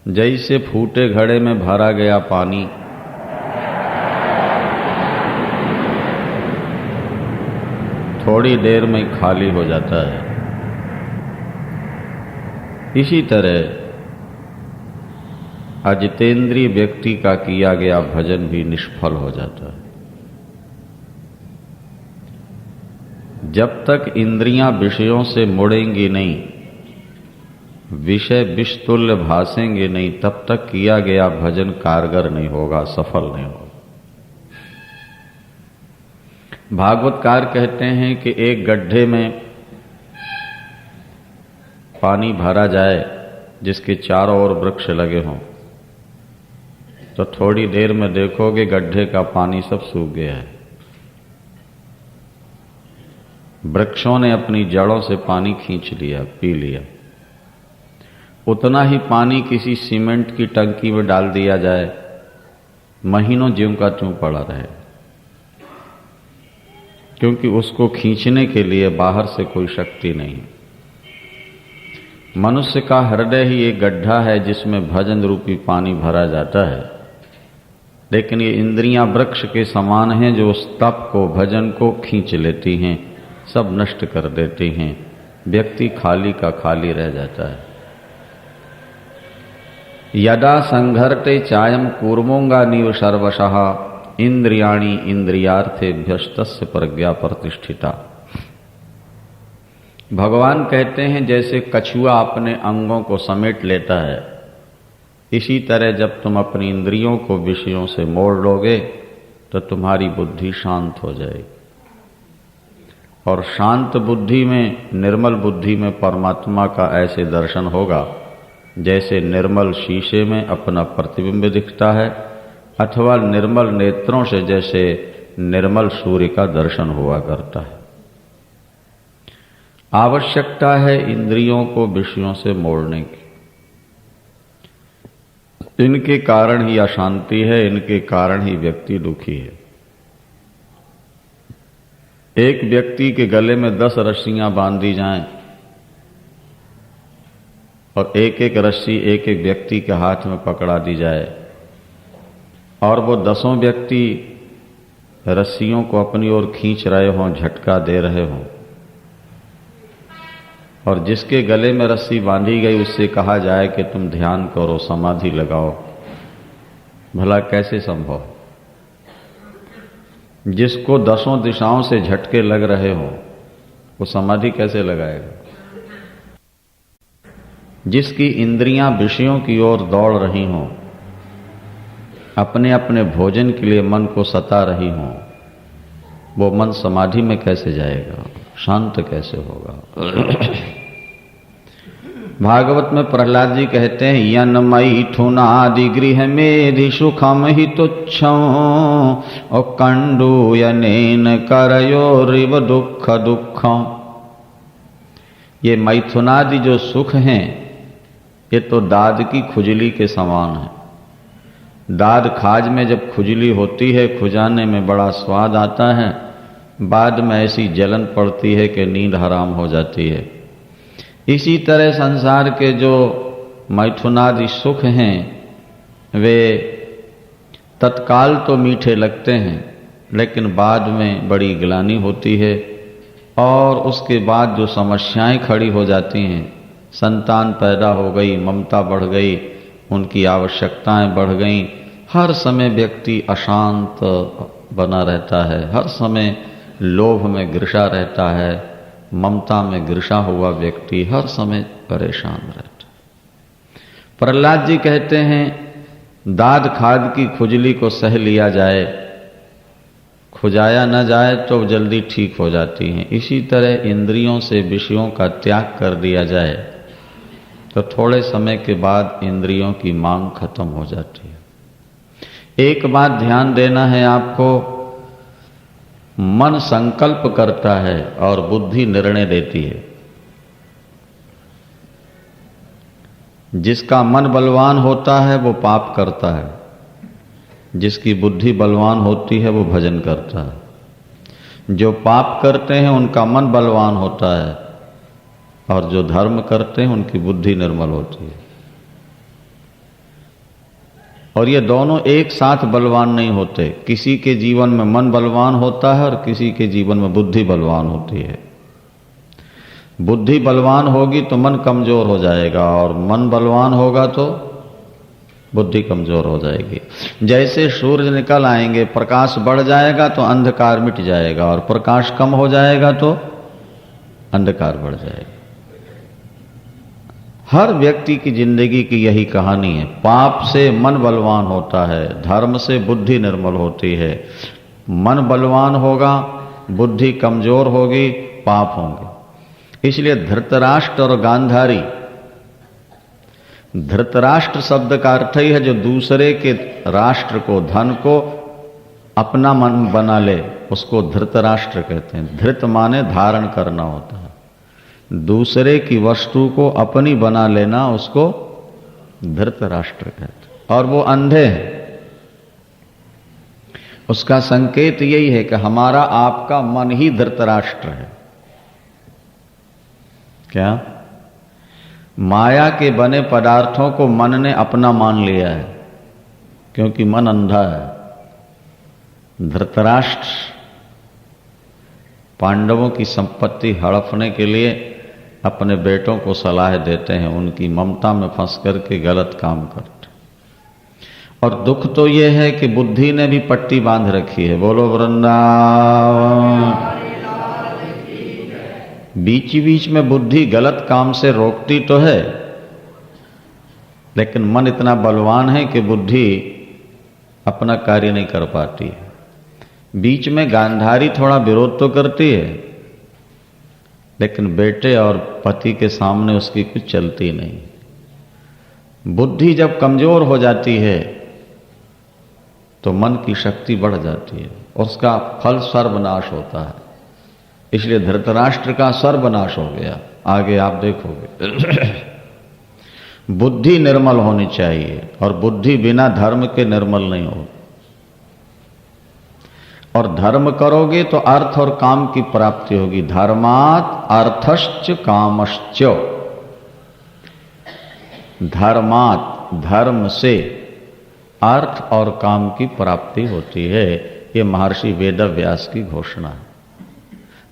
जैसे फूटे घड़े में भरा गया पानी थोड़ी देर में खाली हो जाता है, इसी तरह अजितेंद्रिय व्यक्ति का किया गया भजन भी निष्फल हो जाता है। जब तक इंद्रियां विषयों से मुड़ेंगी नहीं, विषय विषतुल्य भासेंगे नहीं, तब तक किया गया भजन कारगर नहीं होगा, सफल नहीं होगा। भागवतकार कहते हैं कि एक गड्ढे में पानी भरा जाए जिसके चारों ओर वृक्ष लगे हों, तो थोड़ी देर में देखोगे गड्ढे का पानी सब सूख गया है। वृक्षों ने अपनी जड़ों से पानी खींच लिया, पी लिया। उतना ही पानी किसी सीमेंट की टंकी में डाल दिया जाए, महीनों ज्यों का त्यों पड़ा रहे, क्योंकि उसको खींचने के लिए बाहर से कोई शक्ति नहीं। मनुष्य का हृदय ही एक गड्ढा है जिसमें भजन रूपी पानी भरा जाता है, लेकिन ये इंद्रियां वृक्ष के समान हैं जो उस तप को, भजन को खींच लेती हैं, सब नष्ट कर देती हैं। व्यक्ति खाली का खाली रह जाता है। यदा संघर्ते चायम कूर्मोंगा नीव सर्वशः इंद्रियाणि इंद्रियार्थेभ्यस्तस्य प्रज्ञा प्रतिष्ठिता। भगवान कहते हैं जैसे कछुआ अपने अंगों को समेट लेता है, इसी तरह जब तुम अपनी इंद्रियों को विषयों से मोड़ लोगे तो तुम्हारी बुद्धि शांत हो जाएगी। और शांत बुद्धि में, निर्मल बुद्धि में परमात्मा का ऐसे दर्शन होगा जैसे निर्मल शीशे में अपना प्रतिबिंब दिखता है, अथवा निर्मल नेत्रों से जैसे निर्मल सूर्य का दर्शन हुआ करता है। आवश्यकता है इंद्रियों को विषयों से मोड़ने की। इनके कारण ही अशांति है, इनके कारण ही व्यक्ति दुखी है। एक व्यक्ति के गले में 10 रस्सियां बांधी जाएं और एक एक रस्सी एक एक व्यक्ति के हाथ में पकड़ा दी जाए और वो 10 व्यक्ति रस्सियों को अपनी ओर खींच रहे हों, झटका दे रहे हों, और जिसके गले में रस्सी बांधी गई उससे कहा जाए कि तुम ध्यान करो, समाधि लगाओ, भला कैसे संभव? जिसको 10 दिशाओं से झटके लग रहे हों वो समाधि कैसे लगाएगा? जिसकी इंद्रियां विषयों की ओर दौड़ रही हों, अपने अपने भोजन के लिए मन को सता रही हों, वो मन समाधि में कैसे जाएगा, शांत कैसे होगा? भागवत में प्रहलाद जी कहते हैं, यन मैथुनादि गृह मेधि सुखम हि तुच्छं और कंडू यनेन करयोरिव दुख दुखं। ये मैथुनादि जो सुख हैं ये तो दाद की खुजली के समान है। दाद खाज में जब खुजली होती है, खुजाने में बड़ा स्वाद आता है, बाद में ऐसी जलन पड़ती है कि नींद हराम हो जाती है। इसी तरह संसार के जो मैथुनादि सुख हैं वे तत्काल तो मीठे लगते हैं, लेकिन बाद में बड़ी ग्लानि होती है और उसके बाद जो समस्याएं खड़ी हो जाती हैं, संतान पैदा हो गई, ममता बढ़ गई, उनकी आवश्यकताएं बढ़ गईं, हर समय व्यक्ति अशांत बना रहता है, हर समय लोभ में घिसा रहता है, ममता में घिसा हुआ व्यक्ति हर समय परेशान रहता है। प्रहलाद जी कहते हैं दाद खाद की खुजली को सह लिया जाए, खुजाया न जाए तो जल्दी ठीक हो जाती हैं। इसी तरह इंद्रियों से विषयों का त्याग कर दिया जाए तो थोड़े समय के बाद इंद्रियों की मांग खत्म हो जाती है। एक बात ध्यान देना है आपको, मन संकल्प करता है और बुद्धि निर्णय देती है। जिसका मन बलवान होता है वो पाप करता है, जिसकी बुद्धि बलवान होती है वो भजन करता है। जो पाप करते हैं उनका मन बलवान होता है और जो धर्म करते हैं उनकी बुद्धि निर्मल होती है। और ये दोनों एक साथ बलवान नहीं होते। किसी के जीवन में मन बलवान होता है और किसी के जीवन में बुद्धि बलवान होती है। बुद्धि बलवान होगी तो मन कमजोर हो जाएगा और मन बलवान होगा तो बुद्धि कमजोर हो जाएगी। जैसे सूरज निकल आएंगे, प्रकाश बढ़ जाएगा तो अंधकार मिट जाएगा और प्रकाश कम हो जाएगा तो अंधकार बढ़ जाएगा। हर व्यक्ति की जिंदगी की यही कहानी है। पाप से मन बलवान होता है, धर्म से बुद्धि निर्मल होती है। मन बलवान होगा, बुद्धि कमजोर होगी, पाप होंगे। इसलिए धृतराष्ट्र और गांधारी, धृतराष्ट्र शब्द का अर्थ ही है जो दूसरे के राष्ट्र को, धन को अपना मन बना ले, उसको धृतराष्ट्र कहते हैं। धृत माने धारण करना होता है। दूसरे की वस्तु को अपनी बना लेना उसको धृतराष्ट्र कहते हैं। और वो अंधे हैं। उसका संकेत यही है कि हमारा आपका मन ही धृतराष्ट्र है। क्या? माया के बने पदार्थों को मन ने अपना मान लिया है, क्योंकि मन अंधा है। धृतराष्ट्र पांडवों की संपत्ति हड़पने के लिए अपने बेटों को सलाह देते हैं, उनकी ममता में फंस करके गलत काम करते। और दुख तो यह है कि बुद्धि ने भी पट्टी बांध रखी है। बोलो वृंदावन। बीच बीच में बुद्धि गलत काम से रोकती तो है, लेकिन मन इतना बलवान है कि बुद्धि अपना कार्य नहीं कर पाती है। बीच में गांधारी थोड़ा विरोध तो करती है, लेकिन बेटे और पति के सामने उसकी कुछ चलती नहीं। बुद्धि जब कमजोर हो जाती है तो मन की शक्ति बढ़ जाती है और उसका फल सर्वनाश होता है। इसलिए धृतराष्ट्र का सर्वनाश हो गया। आगे आप देखोगे। बुद्धि निर्मल होनी चाहिए और बुद्धि बिना धर्म के निर्मल नहीं हो। और धर्म करोगे तो अर्थ और काम की प्राप्ति होगी। धर्मात् अर्थश्च कामश्च। धर्मात्, धर्म से अर्थ और काम की प्राप्ति होती है। ये महर्षि वेदव्यास की घोषणा है।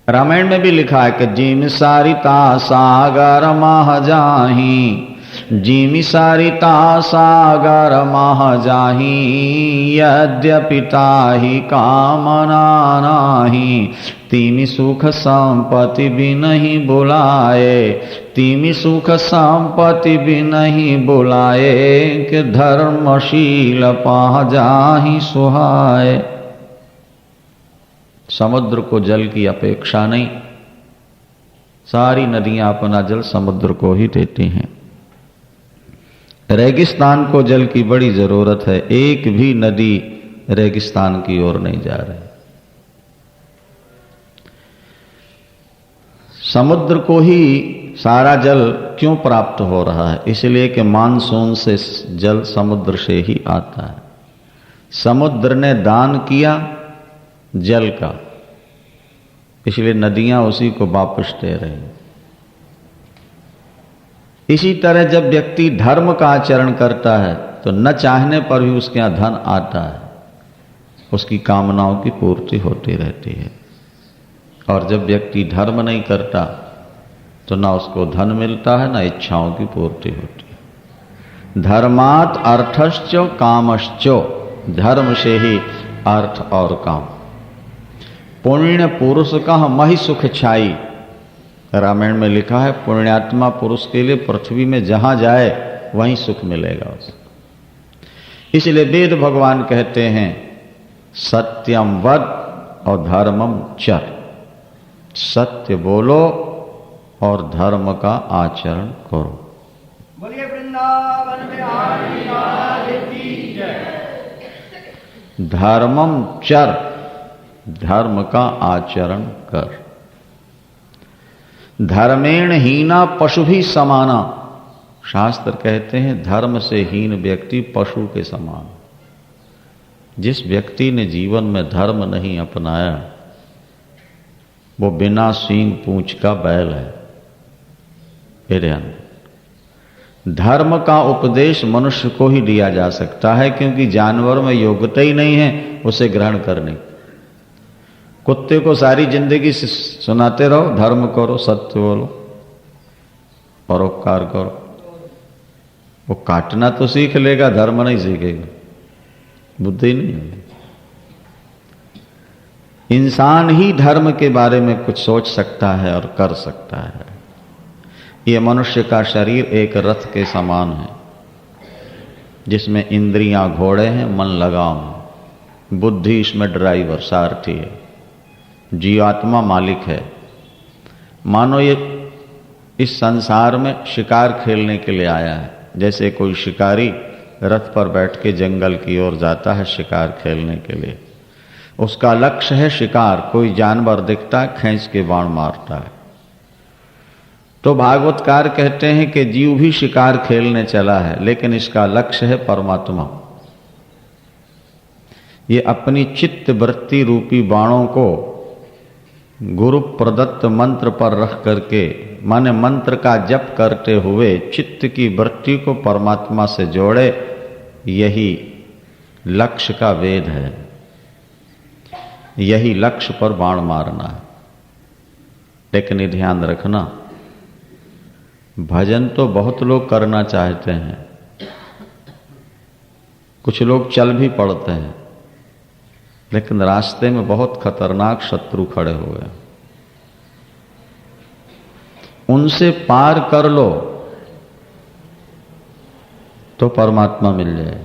रामायण में भी लिखा है कि जिमि सारिता सागर मह जाही, जिमि सारिता सागर मह जाही, यद्यपि ताहि कामना नाही, तिमि सुख संपत्ति भी नहीं बुलाए, तिमि सुख संपत्ति भी नहीं बुलाए, कि धर्मशील पाह जाही सुहाए। समुद्र को जल की अपेक्षा नहीं, सारी नदियां अपना जल समुद्र को ही देती हैं। रेगिस्तान को जल की बड़ी जरूरत है। एक भी नदी रेगिस्तान की ओर नहीं जा रही। समुद्र को ही सारा जल क्यों प्राप्त हो रहा है? इसलिए कि मानसून से जल समुद्र से ही आता है। समुद्र ने दान किया जल का, इसलिए नदियां उसी को वापस दे रही। इसी तरह जब व्यक्ति धर्म का आचरण करता है तो न चाहने पर भी उसके यहां धन आता है, उसकी कामनाओं की पूर्ति होती रहती है। और जब व्यक्ति धर्म नहीं करता तो ना उसको धन मिलता है, ना इच्छाओं की पूर्ति होती है। धर्मात् अर्थश्च कामश्च। धर्म से ही अर्थ और काम। पुण्य पुरुष का महि सुख छाई। रामायण में लिखा है पुण्यात्मा पुरुष के लिए पृथ्वी में जहां जाए वहीं सुख मिलेगा उसको। इसलिए वेद भगवान कहते हैं सत्यम वद और धर्मम चर। सत्य बोलो और धर्म का आचरण करो। धर्मम चर, धर्म का आचरण कर। धर्मेण हीना पशु भी समाना, शास्त्र कहते हैं धर्म से हीन व्यक्ति पशु के समान। जिस व्यक्ति ने जीवन में धर्म नहीं अपनाया वो बिना सींग पूंछ का बैल है। ये ध्यान। धर्म का उपदेश मनुष्य को ही दिया जा सकता है, क्योंकि जानवर में योग्यता ही नहीं है उसे ग्रहण करने। कुत्ते को सारी जिंदगी सुनाते रहो धर्म करो, सत्य बोलो, परोपकार करो, वो काटना तो सीख लेगा, धर्म नहीं सीखेगा, बुद्धि नहीं होगी। इंसान ही धर्म के बारे में कुछ सोच सकता है और कर सकता है। ये मनुष्य का शरीर एक रथ के समान है, जिसमें इंद्रियां घोड़े हैं, मन लगाम है, बुद्धि इसमें ड्राइवर सारथी है, जीवात्मा मालिक है। मानो ये इस संसार में शिकार खेलने के लिए आया है। जैसे कोई शिकारी रथ पर बैठ के जंगल की ओर जाता है शिकार खेलने के लिए, उसका लक्ष्य है शिकार। कोई जानवर दिखता है खींच के बाण मारता है। तो भागवतकार कहते हैं कि जीव भी शिकार खेलने चला है, लेकिन इसका लक्ष्य है परमात्मा। ये अपनी चित्त वृत्ति रूपी बाणों को गुरु प्रदत्त मंत्र पर रख करके, माने मंत्र का जप करते हुए चित्त की वृत्ति को परमात्मा से जोड़े, यही लक्ष्य का वेद है। यही लक्ष्य पर बाण मारना है। लेकिन ये ध्यान रखना, भजन तो बहुत लोग करना चाहते हैं, कुछ लोग चल भी पड़ते हैं, लेकिन रास्ते में बहुत खतरनाक शत्रु खड़े हुए, उनसे पार कर लो तो परमात्मा मिल जाए।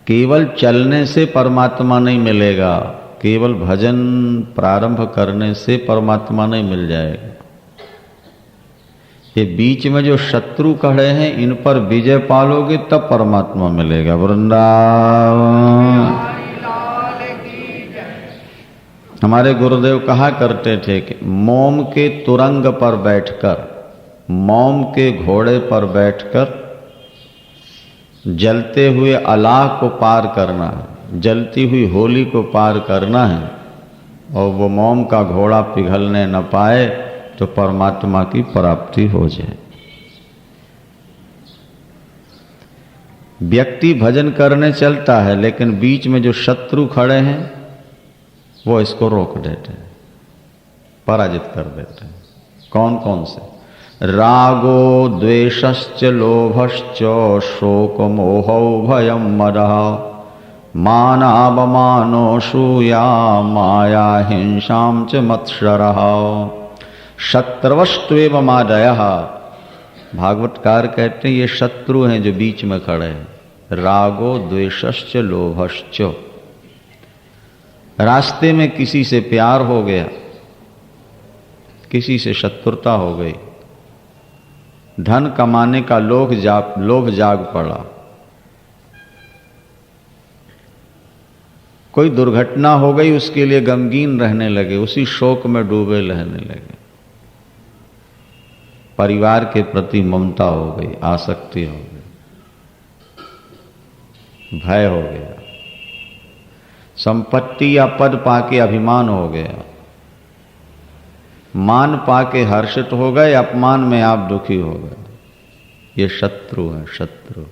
केवल चलने से परमात्मा नहीं मिलेगा, केवल भजन प्रारंभ करने से परमात्मा नहीं मिल जाएगा। ये बीच में जो शत्रु खड़े हैं, इन पर विजय पालोगे तब परमात्मा मिलेगा। वृंदावन। हमारे गुरुदेव कहा करते थे कि मोम के तुरंग पर बैठकर, मोम के घोड़े पर बैठकर जलते हुए अलाह को पार करना है, जलती हुई होली को पार करना है, और वो मोम का घोड़ा पिघलने न पाए तो परमात्मा की प्राप्ति हो जाए। व्यक्ति भजन करने चलता है, लेकिन बीच में जो शत्रु खड़े हैं वो इसको रोक देते हैं, पराजित कर देते हैं। कौन कौन से? रागो द्वेषश्च लोभश्च शोक मोहो भयम मदः मानावमानो सूया माया हिंसाम च मत्सरः शत्रवस्त्वेव मादयः। भागवतकार कहते हैं ये शत्रु हैं जो बीच में खड़े हैं। रागो द्वेषश्च लोभश्च, रास्ते में किसी से प्यार हो गया, किसी से शत्रुता हो गई, धन कमाने का लोभ जाग पड़ा, कोई दुर्घटना हो गई, उसके लिए गमगीन रहने लगे, उसी शोक में डूबे रहने लगे, परिवार के प्रति ममता हो गई, आसक्ति हो गई, भय हो गया, संपत्ति या पद पाके अभिमान हो गया, मान पाके हर्षित हो गए, अपमान में आप दुखी हो गए। ये शत्रु है, शत्रु।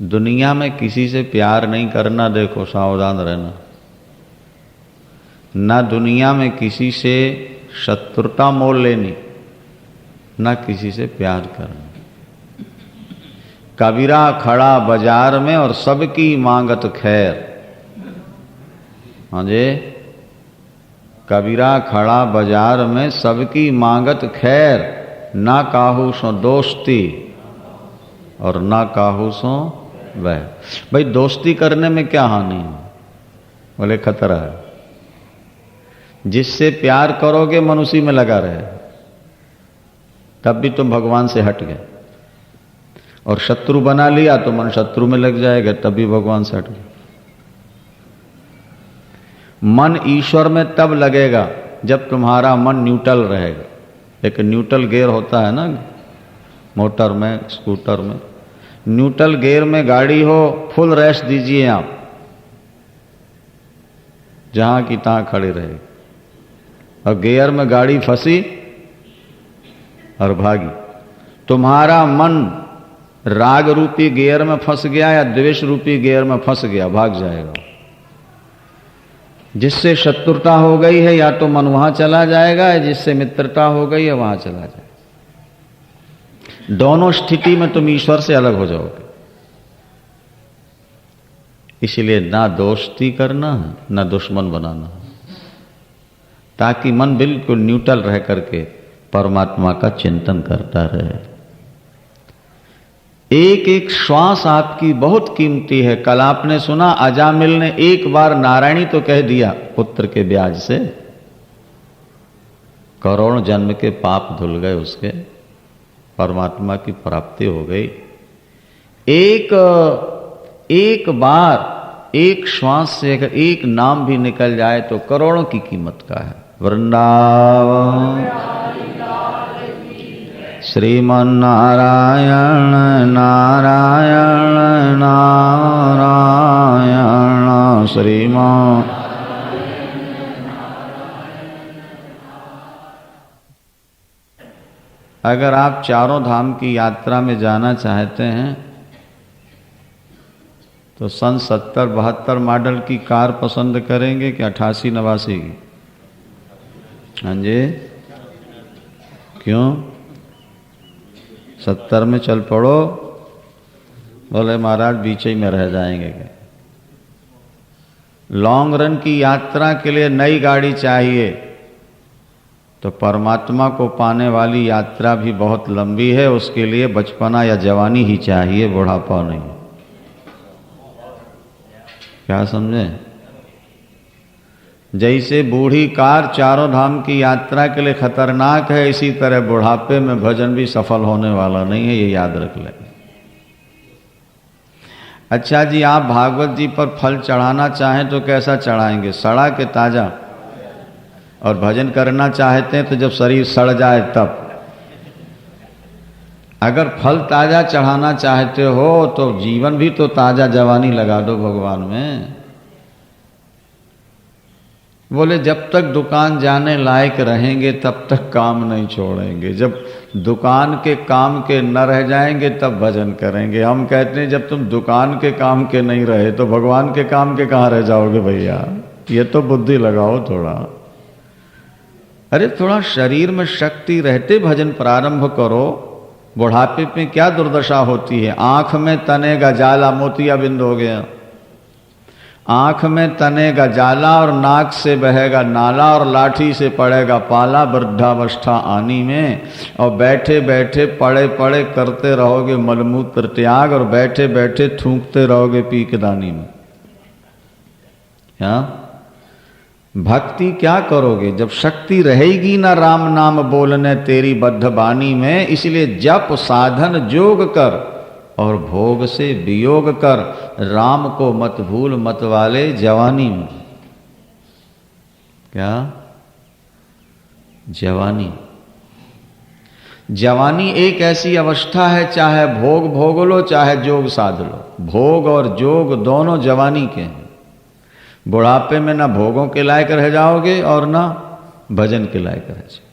दुनिया में किसी से प्यार नहीं करना, देखो सावधान रहना। ना दुनिया में किसी से शत्रुता मोल लेनी, ना किसी से प्यार करना। कबीरा खड़ा बाजार में और सबकी मांगत खैर। हाँ जी, कबीरा खड़ा बाजार में सबकी मांगत खैर, ना काहू सो दोस्ती और ना काहू सो वह। भाई दोस्ती करने में क्या हानि है? बोले खतरा है। जिससे प्यार करोगे मन उसी में लगा रहे, तब भी तुम भगवान से हट गए। और शत्रु बना लिया तो मन शत्रु में लग जाएगा, तभी भगवान से हट गया। मन ईश्वर में तब लगेगा जब तुम्हारा मन न्यूट्रल रहेगा। एक न्यूट्रल गियर होता है ना मोटर में, स्कूटर में, न्यूट्रल गियर में गाड़ी हो, फुल रेस्ट दीजिए आप, जहां की तहां खड़ी रहेगी। और गियर में गाड़ी फंसी और भागी, तुम्हारा मन राग रूपी गियर में फंस गया या द्वेष रूपी गियर में फंस गया, भाग जाएगा। जिससे शत्रुता हो गई है या तो मन वहां चला जाएगा, या जिससे मित्रता हो गई है वहां चला जाएगा। दोनों स्थिति में तुम ईश्वर से अलग हो जाओगे। इसलिए ना दोस्ती करना ना दुश्मन बनाना, ताकि मन बिल्कुल न्यूट्रल रह करके परमात्मा का चिंतन करता रहे। एक एक श्वास आपकी बहुत कीमती है। कल आपने सुना अजामिल ने एक बार नारायणी तो कह दिया पुत्र के ब्याज से, करोड़ जन्म के पाप धुल गए उसके, परमात्मा की प्राप्ति हो गई। एक बार एक श्वास से अगर एक नाम भी निकल जाए तो करोड़ों की कीमत का है। वृंदावन श्रीमन नारायण नारायण नारायण श्रीमान। अगर आप चारों धाम की यात्रा में जाना चाहते हैं तो सन 70-72 मॉडल की कार पसंद करेंगे कि 88-89 की? हाँ जी, क्यों? 70 में चल पड़ो। बोले महाराज बीच ही में रह जाएंगे क्या? लॉन्ग रन की यात्रा के लिए नई गाड़ी चाहिए, तो परमात्मा को पाने वाली यात्रा भी बहुत लंबी है। उसके लिए बचपना या जवानी ही चाहिए, बुढ़ापा नहीं। क्या समझे? जैसे बूढ़ी कार चारों धाम की यात्रा के लिए खतरनाक है, इसी तरह बुढ़ापे में भजन भी सफल होने वाला नहीं है, ये याद रख लें। अच्छा जी, आप भागवत जी पर फल चढ़ाना चाहें तो कैसा चढ़ाएंगे? सड़ा के ताजा? और भजन करना चाहते हैं तो जब शरीर सड़ जाए तब। अगर फल ताजा चढ़ाना चाहते हो तो जीवन भी तो ताजा, जवानी लगा दो भगवान में। बोले जब तक दुकान जाने लायक रहेंगे तब तक काम नहीं छोड़ेंगे, जब दुकान के काम के न रह जाएंगे तब भजन करेंगे। हम कहते हैं जब तुम दुकान के काम के नहीं रहे तो भगवान के काम के कहाँ रह जाओगे भैया? ये तो बुद्धि लगाओ थोड़ा। अरे थोड़ा शरीर में शक्ति रहते भजन प्रारंभ करो। बुढ़ापे में क्या दुर्दशा होती है? आंख में तनेगा जाला, मोतिया बिंद हो गया। आंख में तनेगा जाला और नाक से बहेगा नाला और लाठी से पड़ेगा पाला वृद्धावस्था आनी में। और बैठे बैठे पड़े पड़े करते रहोगे मलमूत्र त्याग, और बैठे बैठे थूकते रहोगे पीकदानी में। क्या भक्ति क्या करोगे जब शक्ति रहेगी ना राम नाम बोलने तेरी बद्ध बानी में? इसलिए जप साधन जोग कर और भोग से वियोग कर, राम को मत भूल मत वाले जवानी में। क्या जवानी? जवानी एक ऐसी अवस्था है, चाहे भोग भोग लो चाहे जोग साध लो, भोग और जोग दोनों जवानी के हैं। बुढ़ापे में ना भोगों के लायक रह जाओगे और ना भजन के लायक रह जाओगे।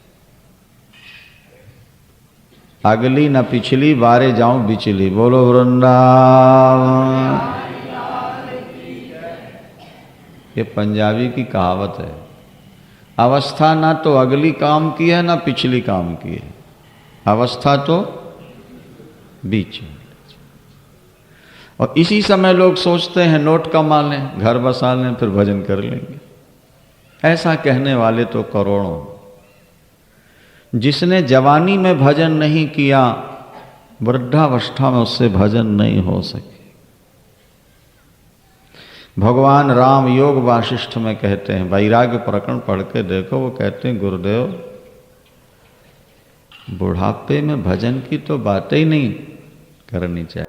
अगली न पिछली बारे जाऊं बिचली। बोलो वृंदावन। ये पंजाबी की कहावत है। अवस्था ना तो अगली काम की है ना पिछली काम की है, अवस्था तो बीच में। और इसी समय लोग सोचते हैं नोट कमा लें, घर बसा लें, फिर भजन कर लेंगे। ऐसा कहने वाले तो करोड़ों। जिसने जवानी में भजन नहीं किया, वृद्धावस्था में उससे भजन नहीं हो सके। भगवान राम योग वासिष्ठ में कहते हैं, वैराग्य प्रकरण पढ़ के देखो, वो कहते हैं गुरुदेव बुढ़ापे में भजन की तो बात ही नहीं, करनी चाहिए।